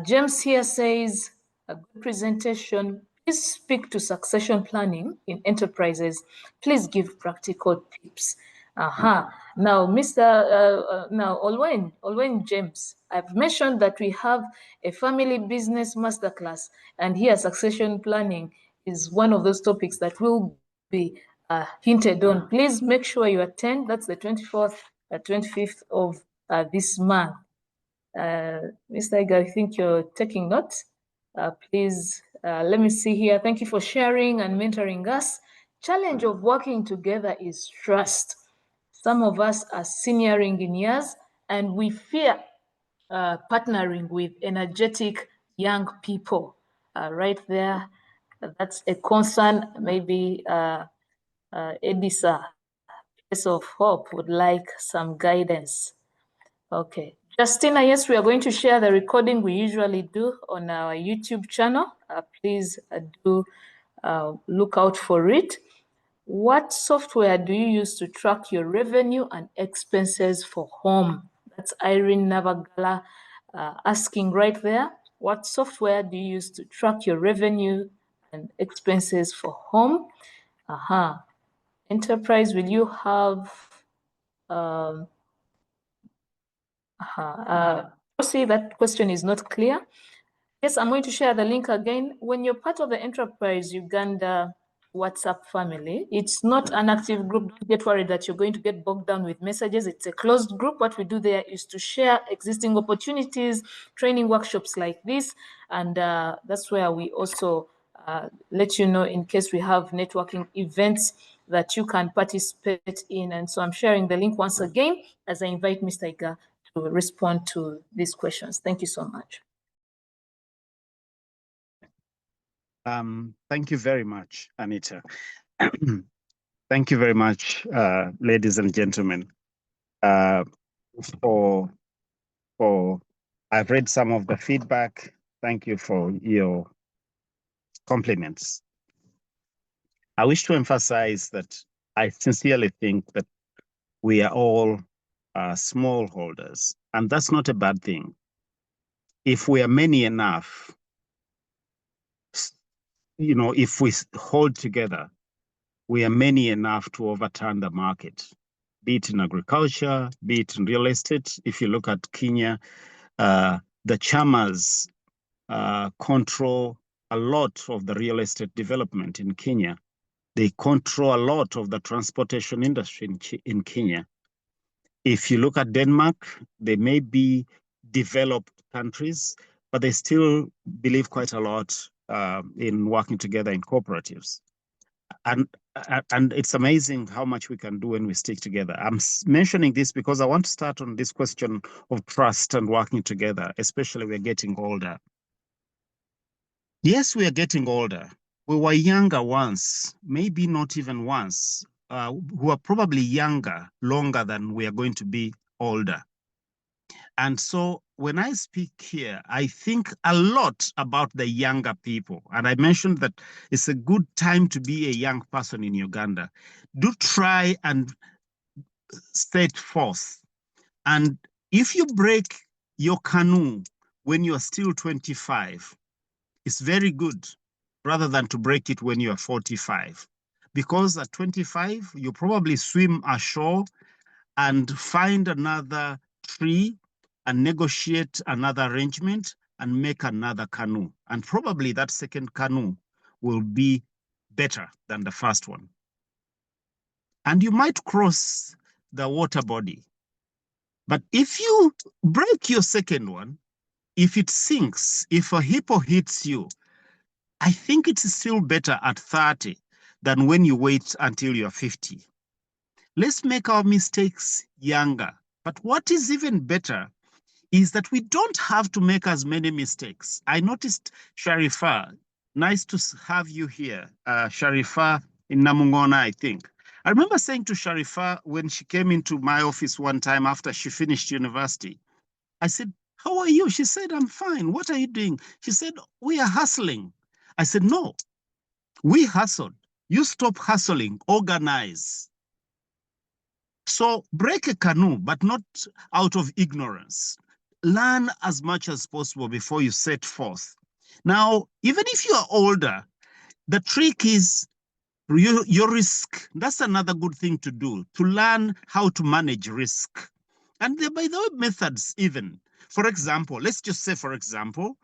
James here says, a good presentation. Please speak to succession planning in enterprises. Please give practical tips. Now, now Olwen James, I've mentioned that we have a family business masterclass, and here succession planning is one of those topics that will be hinted on. Please make sure you attend. That's the 24th, 25th of this month. Mr. Iga, I think you're taking notes. Please, let me see here. Thank you for sharing and mentoring us. Challenge of working together is trust. Some of us are senioring in years and we fear partnering with energetic young people. Right there, that's a concern. Maybe Edisa, Place of Hope, would like some guidance. Okay. Justina, yes, we are going to share the recording we usually do on our YouTube channel. Please do look out for it. What software do you use to track your revenue and expenses for home? That's Irene Navagala asking right there. What software do you use to track your revenue and expenses for home? Enterprise, will you have see, that question is not clear. Yes, I'm going to share the link again. When you're part of the Enterprise Uganda WhatsApp family, it's not an active group. Don't get worried that you're going to get bogged down with messages. It's a closed group. What we do there is to share existing opportunities, training workshops like this, and that's where we also let you know in case we have networking events that you can participate in. And so I'm sharing the link once again as I invite Mr. Iga to respond to these questions. Thank you so much. Thank you very much, Anita. Thank you very much, ladies and gentlemen, for I've read some of the feedback. Thank you for your compliments. I wish to emphasize that I sincerely think that we are all smallholders, and that's not a bad thing. If we are many enough, if we hold together, we are many enough to overturn the market, be it in agriculture, be it in real estate. If you look at Kenya, the chamas control a lot of the real estate development in Kenya. They control a lot of the transportation industry in Kenya. If you look at Denmark, they may be developed countries, but they still believe quite a lot in working together in cooperatives. And it's amazing how much we can do when we stick together. I'm mentioning this because I want to start on this question of trust and working together, especially we're getting older. Yes, we are getting older. We were younger once, maybe not even once. We are probably younger longer than we are going to be older. And so when I speak here, I think a lot about the younger people. And I mentioned that it's a good time to be a young person in Uganda. Do try and set forth. And if you break your canoe when you are still 25, it's very good rather than to break it when you are 45. Because at 25, you probably swim ashore and find another tree and negotiate another arrangement and make another canoe. And probably that second canoe will be better than the first one. And you might cross the water body. But if you break your second one, if it sinks, if a hippo hits you, I think it's still better at 30 than when you wait until you're 50. Let's make our mistakes younger. But what is even better is that we don't have to make as many mistakes. I noticed Sharifa, nice to have you here. Sharifa in Namungona, I think. I remember saying to Sharifa when she came into my office one time after she finished university, I said, how are you? She said, I'm fine. What are you doing? She said, we are hustling. I said, no, we hustled. You stop hustling, organize. So break a canoe, but not out of ignorance. Learn as much as possible before you set forth. Now, even if you are older, the trick is your risk. That's another good thing to do, to learn how to manage risk. And there, by the way, methods even. For example, let's just say, for example,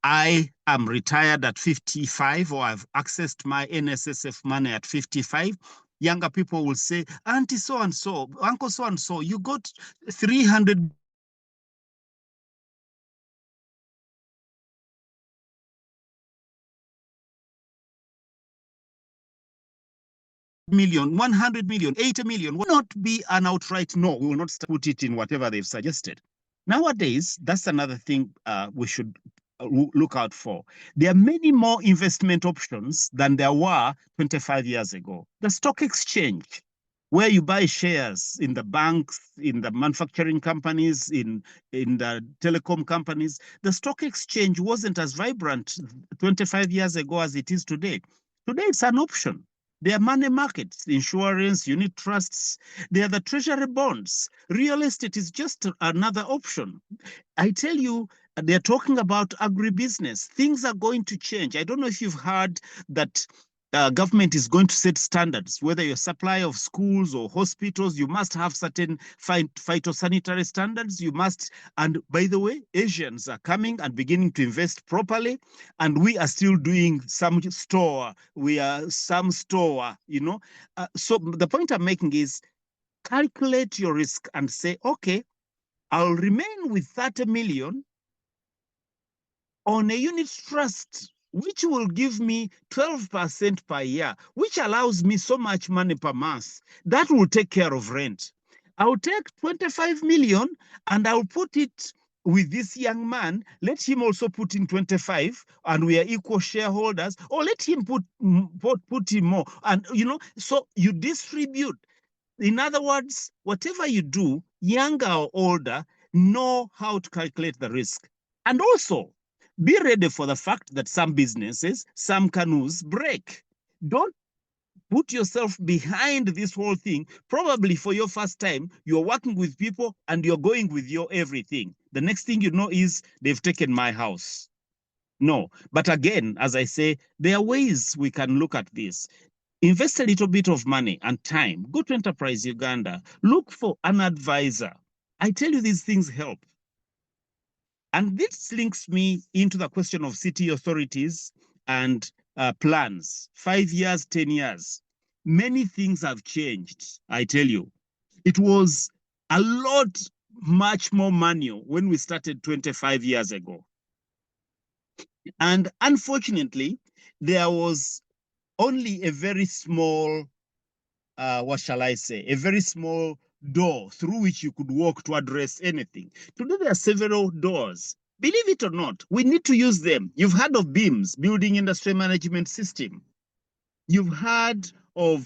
I am retired at 55, or I've accessed my NSSF money at 55. Younger people will say, Auntie so-and-so, Uncle so-and-so, you got 300 million, 100 million, 80 million will not be an outright no. We will not put it in whatever they've suggested. Nowadays, that's another thing we should look out for. There are many more investment options than there were 25 years ago. The stock exchange, where you buy shares in the banks, in the manufacturing companies, in the telecom companies, the stock exchange wasn't as vibrant 25 years ago as it is today. Today, it's an option. There are money markets, insurance, unit trusts. There are the treasury bonds. Real estate is just another option. I tell you, they're talking about agribusiness. Things are going to change. I don't know if you've heard that government is going to set standards, whether you're a supplier of schools or hospitals, you must have certain phytosanitary standards. You must, and by the way, Asians are coming and beginning to invest properly, and we are still doing some store. So the point I'm making is calculate your risk and say, okay, I'll remain with 30 million on a unit trust, which will give me 12% per year, which allows me so much money per month. That will take care of rent. I'll take 25 million and I'll put it with this young man. Let him also put in 25 and we are equal shareholders, or let him put in more. And, so you distribute. In other words, whatever you do, younger or older, know how to calculate the risk. And also, be ready for the fact that some businesses, some canoes break. Don't put yourself behind this whole thing. Probably for your first time, you're working with people and you're going with your everything. The next thing you know is they've taken my house. No, but again, as I say, there are ways we can look at this. Invest a little bit of money and time. Go to Enterprise Uganda. Look for an advisor. I tell you, these things help. And this links me into the question of city authorities and plans. 5 years, 10 years. Many things have changed, I tell you. It was a lot, much more manual when we started 25 years ago. And unfortunately, there was only a very small, what shall I say, a very small door through which you could walk to address anything. Today, there are several doors. Believe it or not, we need to use them. You've heard of BIMS, Building Industry Management System. You've heard of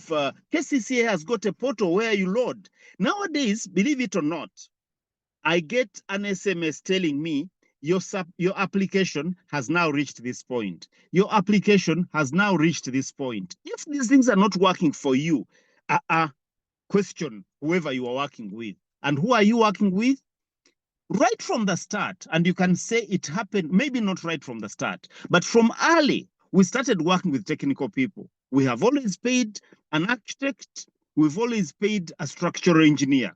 KCCA has got a portal where you load. Nowadays, believe it or not, I get an SMS telling me your application has now reached this point. Your application has now reached this point. If these things are not working for you, question whoever you are working with. And who are you working with? Right from the start, and you can say it happened, maybe not right from the start, but from early, we started working with technical people. We have always paid an architect. We've always paid a structural engineer.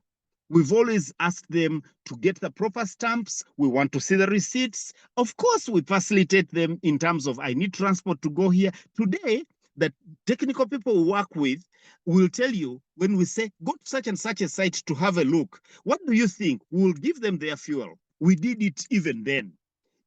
We've always asked them to get the proper stamps. We want to see the receipts. Of course, we facilitate them in terms of, I need transport to go here. Today, the technical people we work with will tell you, when we say, go to such and such a site to have a look, what do you think? We'll give them their fuel. We did it even then.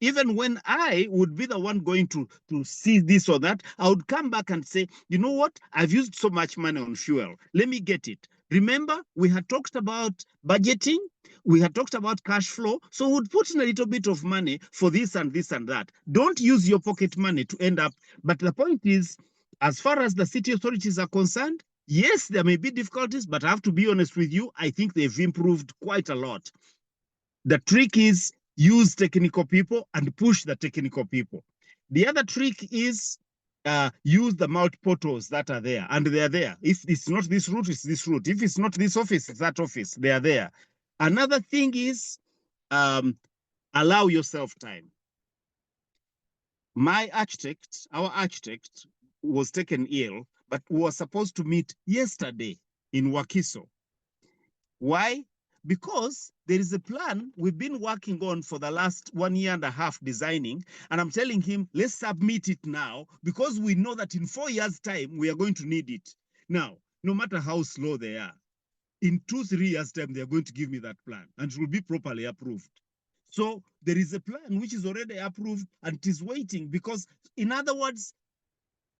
Even when I would be the one going to see this or that, I would come back and say, you know what? I've used so much money on fuel. Let me get it. Remember, we had talked about budgeting. We had talked about cash flow. So we'd put in a little bit of money for this and this and that. Don't use your pocket money to end up. But the point is, as far as the city authorities are concerned, yes, there may be difficulties, but I have to be honest with you, I think they've improved quite a lot. The trick is use technical people and push the technical people. The other trick is use the multi portals that are there, and they are there. If it's not this route, it's this route. If it's not this office, it's that office. They are there. Another thing is allow yourself time. Our architect was taken ill, but we were supposed to meet yesterday in Wakiso. Why? Because there is a plan we've been working on for the last 1.5 years designing, and I'm telling him, let's submit it now, because we know that in 4 years' time, we are going to need it. Now, no matter how slow they are, in 2-3 years' time, they're going to give me that plan, and it will be properly approved. So there is a plan which is already approved, and it is waiting, because, in other words,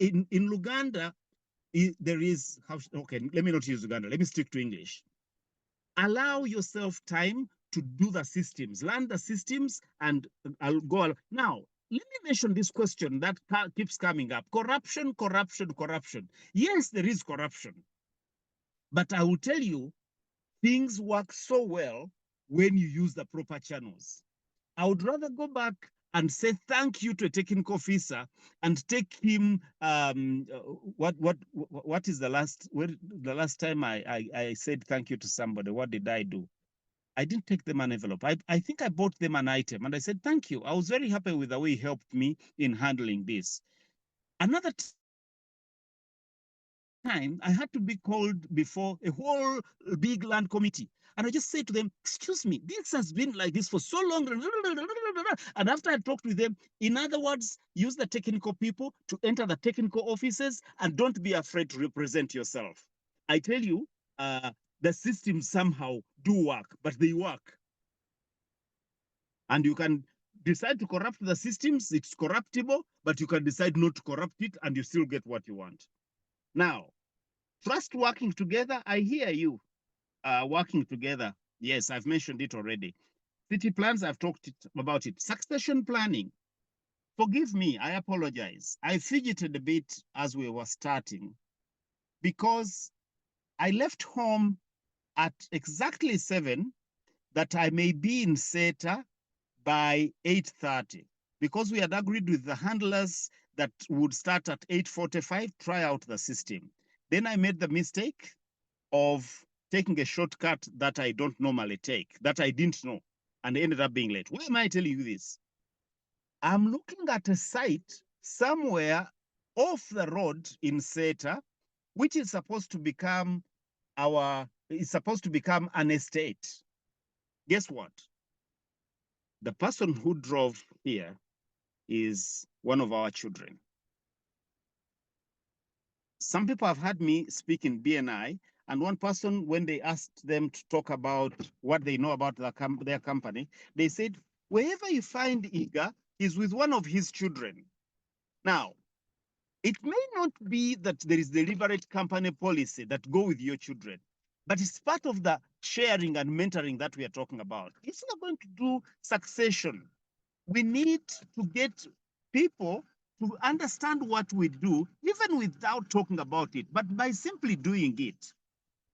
in Uganda, there is, okay, let me not use Uganda, let me stick to English. Allow yourself time to do the systems, learn the systems, and I'll go. Now, let me mention this question that keeps coming up. Corruption, corruption, corruption. Yes, there is corruption. But I will tell you, things work so well when you use the proper channels. I would rather go back and say thank you to a technical officer and take him. What is the last time I said thank you to somebody? What did I do? I didn't take them an envelope. I think I bought them an item and I said thank you. I was very happy with the way he helped me in handling this. Another time I had to be called before a whole big land committee. And I just said to them, excuse me, this has been like this for so long. And after I talked with them, in other words, use the technical people to enter the technical offices and don't be afraid to represent yourself. I tell you, the systems somehow do work, but they work. And you can decide to corrupt the systems, it's corruptible, but you can decide not to corrupt it and you still get what you want. Now, trust working together, I hear you. Working together, yes, I've mentioned it already. City plans, I've talked about it. Succession planning, forgive me, I apologize. I fidgeted a bit as we were starting because I left home at exactly 7 that I may be in SETA by 8:30 because we had agreed with the handlers that would start at 8:45, try out the system. Then I made the mistake of taking a shortcut that I don't normally take, that I didn't know, and ended up being late. Why am I telling you this? I'm looking at a site somewhere off the road in SETA, which is supposed to become an estate. Guess what? The person who drove here is one of our children. Some people have had me speak in BNI, and one person, when they asked them to talk about what they know about their company, they said, wherever you find Iga, he's with one of his children. Now, it may not be that there is deliberate company policy that go with your children, but it's part of the sharing and mentoring that we are talking about. If we are going to do succession, we need to get people to understand what we do, even without talking about it, but by simply doing it.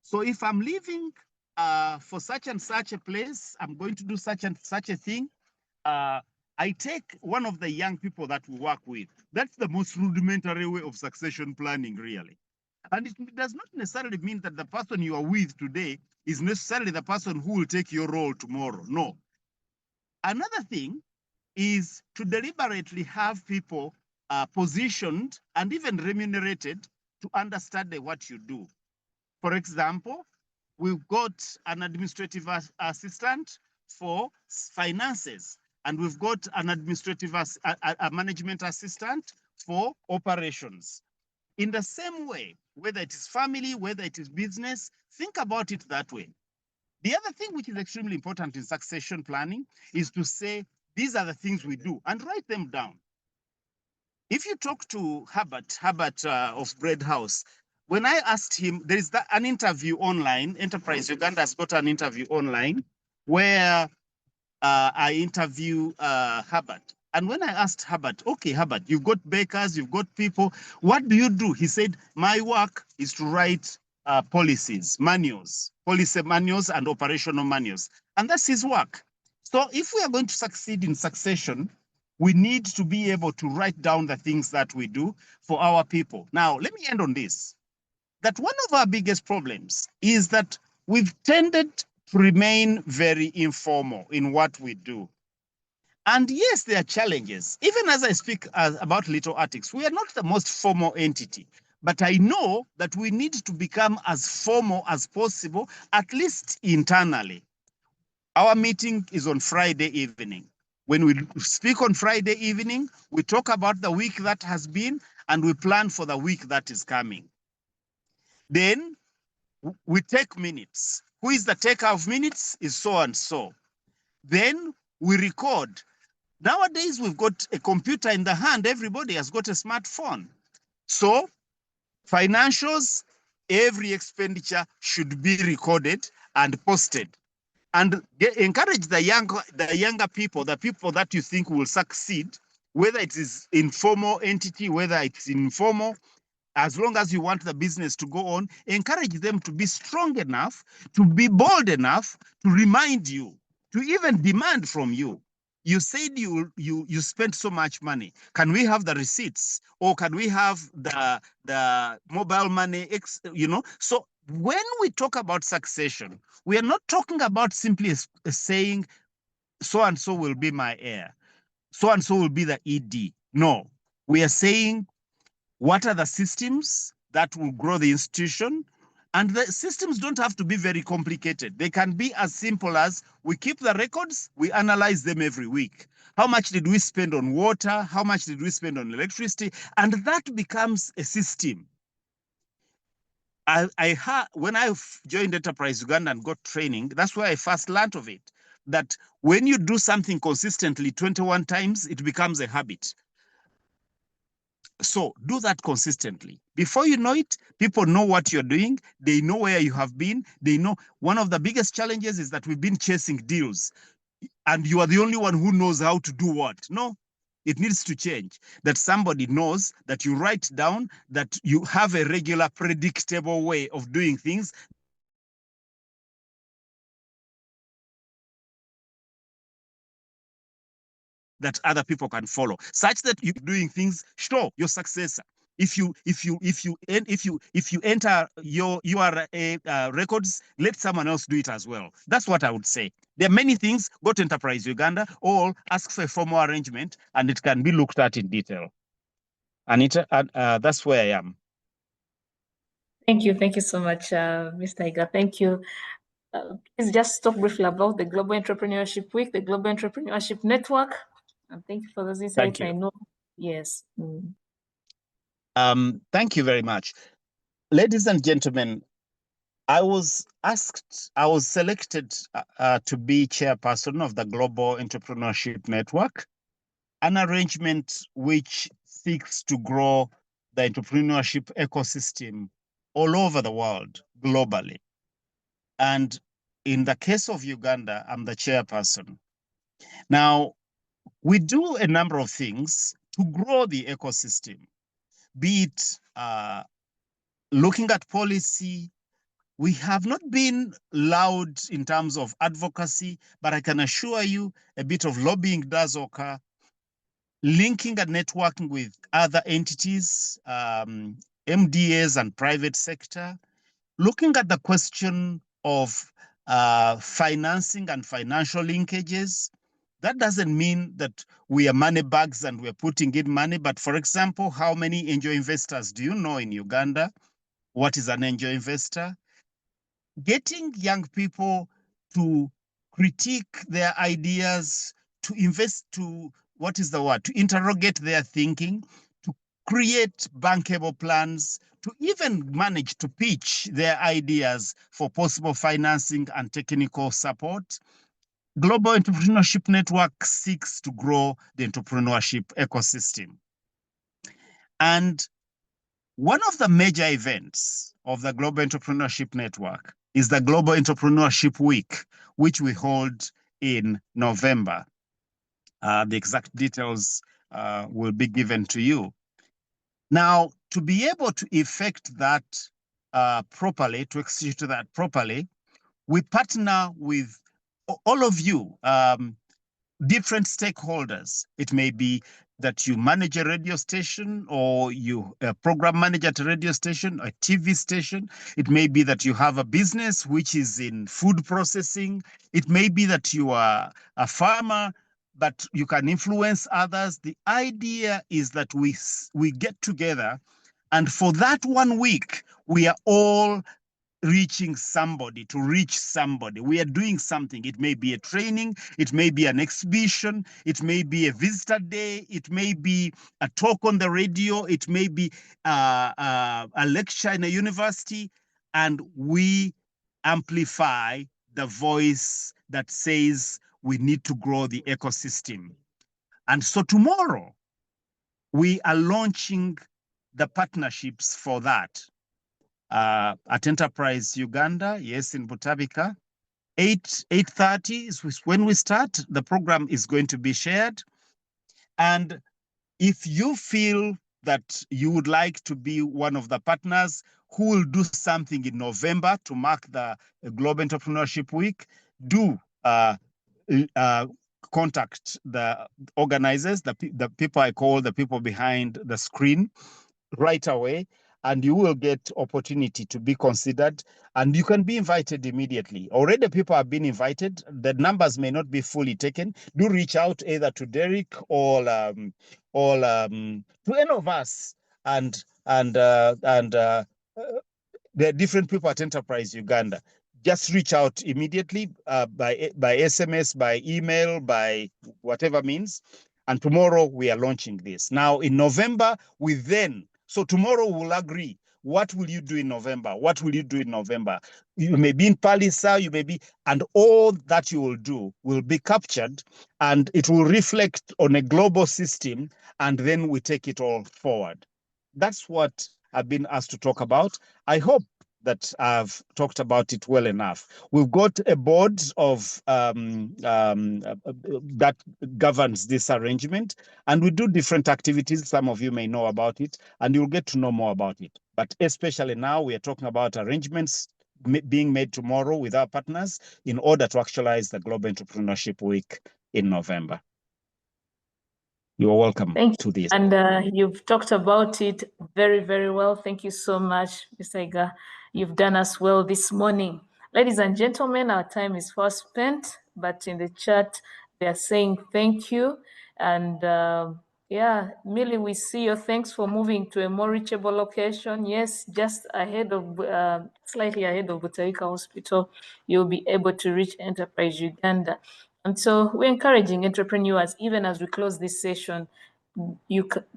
So if I'm leaving for such and such a place, I'm going to do such and such a thing, I take one of the young people that we work with. That's the most rudimentary way of succession planning, really. And it does not necessarily mean that the person you are with today is necessarily the person who will take your role tomorrow. No. Another thing is to deliberately have people positioned and even remunerated to understand what you do. For example, we've got an administrative assistant for finances, and we've got an administrative a management assistant for operations. In the same way, whether it is family, whether it is business, think about it that way. The other thing which is extremely important in succession planning is to say, these are the things we do, and write them down. If you talk to Herbert of Bread House, when I asked him, there is an interview online, Enterprise Uganda has got an interview online where I interview Herbert. And when I asked Herbert, okay, Herbert, you've got bakers, you've got people, what do you do? He said, my work is to write policies, manuals, policy manuals and operational manuals. And that's his work. So if we are going to succeed in succession, we need to be able to write down the things that we do for our people. Now, let me end on this, that one of our biggest problems is that we've tended to remain very informal in what we do. And yes, there are challenges. Even as I speak about Little Artics, we are not the most formal entity, but I know that we need to become as formal as possible, at least internally. Our meeting is on Friday evening. When we speak on Friday evening, we talk about the week that has been, and we plan for the week that is coming. Then we take minutes. Who is the taker of minutes? Is so and so. Then we record. Nowadays, we've got a computer in the hand. Everybody has got a smartphone. So Financials, every expenditure should be recorded and posted. And encourage the younger people, the people that you think will succeed, whether it is informal entity, whether it's informal, as long as you want the business to go on, encourage them to be strong enough, to be bold enough to remind you, to even demand from you. You said you spent so much money. Can we have the receipts, or can we have the mobile money? So when we talk about succession, we are not talking about simply saying so and so will be my heir, so and so will be the ED. No, we are saying, what are the systems that will grow the institution? And the systems don't have to be very complicated. They can be as simple as we keep the records, we analyze them every week. How much did we spend on water? How much did we spend on electricity? And that becomes a system. When I joined Enterprise Uganda and got training, that's where I first learned of it, that when you do something consistently 21 times, it becomes a habit. So do that consistently. Before you know it, people know what you're doing. They know where you have been. They know one of the biggest challenges is that we've been chasing deals and you are the only one who knows how to do what. No, it needs to change. That somebody knows, that you write down, that you have a regular, predictable way of doing things. That other people can follow, such that you're doing things. Show your successor. If you enter your URA records, let someone else do it as well. That's what I would say. There are many things. Go to Enterprise Uganda, or ask for a formal arrangement, and it can be looked at in detail. And that's where I am. Thank you so much, Mr. Iga. Thank you. Please just talk briefly about the Global Entrepreneurship Week, the Global Entrepreneurship Network. And thank you for those insights. I know. Yes. Thank you very much. Ladies and gentlemen, I was selected to be chairperson of the Global Entrepreneurship Network, an arrangement which seeks to grow the entrepreneurship ecosystem all over the world, globally. And in the case of Uganda, I'm the chairperson. Now, we do a number of things to grow the ecosystem, be it looking at policy. We have not been loud in terms of advocacy, but I can assure you a bit of lobbying does occur, linking and networking with other entities, MDAs and private sector, looking at the question of financing and financial linkages. That doesn't mean that we are money bags and we're putting in money, but for example, how many angel investors do you know in Uganda? What is an angel investor? Getting young people to critique their ideas, to invest, to interrogate their thinking, to create bankable plans, to even manage to pitch their ideas for possible financing and technical support. Global Entrepreneurship Network seeks to grow the entrepreneurship ecosystem. And one of the major events of the Global Entrepreneurship Network is the Global Entrepreneurship Week, which we hold in November. The exact details will be given to you. Now, to be able to effect that properly, to execute that properly, we partner with all of you, different stakeholders. It may be that you manage a radio station, or you program manager at a radio station, a TV station. It may be that you have a business which is in food processing. It may be that you are a farmer, but you can influence others. The idea is that we get together, and for that 1 week, we are all reaching somebody, to reach somebody. We are doing something. It may be a training, it may be an exhibition, it may be a visitor day, it may be a talk on the radio, it may be a lecture in a university, and we amplify the voice that says we need to grow the ecosystem. And so tomorrow, we are launching the partnerships for that. At Enterprise Uganda, yes, in Butabika, 8:30 is when we start. The program is going to be shared. And if you feel that you would like to be one of the partners who will do something in November to mark the Global Entrepreneurship Week, do contact the organizers, the people I call the people behind the screen right away, and you will get opportunity to be considered, and you can be invited immediately. Already people have been invited. The numbers may not be fully taken. Do reach out either to Derek or to any of us, and the different people at Enterprise Uganda. Just reach out immediately by SMS, by email, by whatever means. And tomorrow we are launching this. Now in November, so tomorrow we'll agree. What will you do in November? What will you do in November? You may be in Palisa, you may be, and all that you will do will be captured, and it will reflect on a global system, and then we take it all forward. That's what I've been asked to talk about. I hope that I've talked about it well enough. We've got a board of that governs this arrangement, and we do different activities. Some of you may know about it, and you'll get to know more about it. But especially now, we are talking about arrangements being made tomorrow with our partners in order to actualize the Global Entrepreneurship Week in November. You are welcome to this. And you've talked about it very, very well. Thank you so much, Mr. Iga. You've done us well this morning. Ladies and gentlemen, our time is fast spent, but in the chat, they are saying thank you. And yeah, Millie, we see your thanks for moving to a more reachable location. Yes, just ahead of, slightly ahead of Butabika Hospital, you'll be able to reach Enterprise Uganda. And so we're encouraging entrepreneurs, even as we close this session,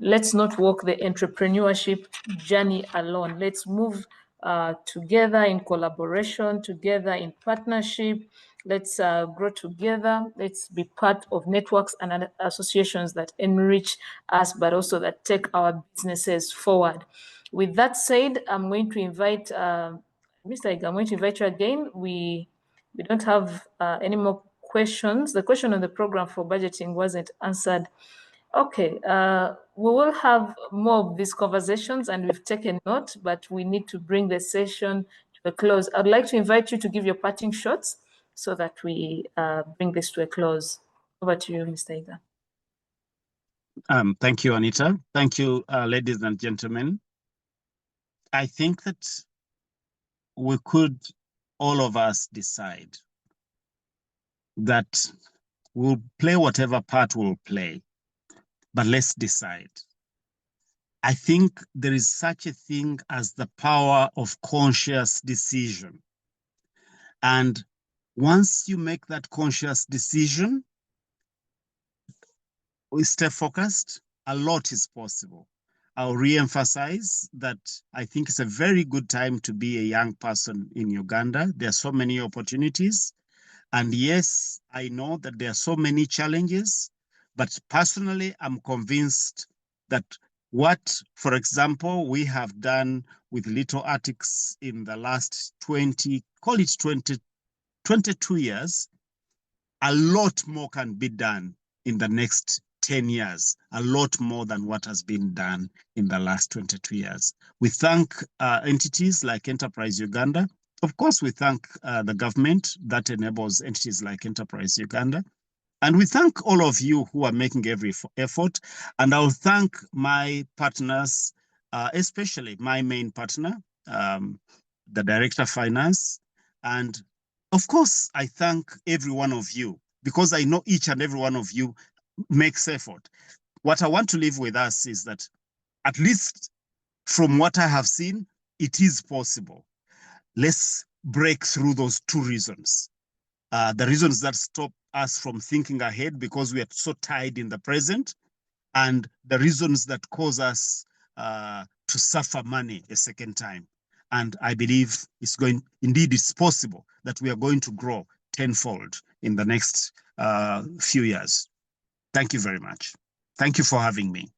let's not walk the entrepreneurship journey alone. Let's move together in collaboration, together in partnership. Let's grow together. Let's be part of networks and associations that enrich us, but also that take our businesses forward. With that said, I'm going to invite Mr. Iga, I'm going to invite you again. We don't have any more questions. The question on the program for budgeting wasn't answered. Okay, we will have more of these conversations, and we've taken note, but we need to bring the session to a close. I'd like to invite you to give your parting shots so that we bring this to a close. Over to you, Mr. Iga. Thank you, Anita. Thank you, ladies and gentlemen. I think that we could, all of us, decide that we'll play whatever part we'll play, but let's decide. I think there is such a thing as the power of conscious decision. And once you make that conscious decision, we stay focused, a lot is possible. I'll re-emphasize that I think it's a very good time to be a young person in Uganda. There are so many opportunities. And yes, I know that there are so many challenges, but personally, I'm convinced that what, for example, we have done with Little Artics in the last 22 years, a lot more can be done in the next 10 years, a lot more than what has been done in the last 22 years. We thank entities like Enterprise Uganda. Of course, we thank the government that enables entities like Enterprise Uganda. And we thank all of you who are making every effort. And I'll thank my partners, especially my main partner, the Director of Finance. And of course, I thank every one of you because I know each and every one of you makes effort. What I want to leave with us is that, at least from what I have seen, it is possible. Let's break through those two reasons. The reasons that stop us from thinking ahead because we are so tied in the present, and the reasons that cause us to suffer money a second time. And I believe indeed it's possible that we are going to grow tenfold in the next few years. Thank you very much. Thank you for having me.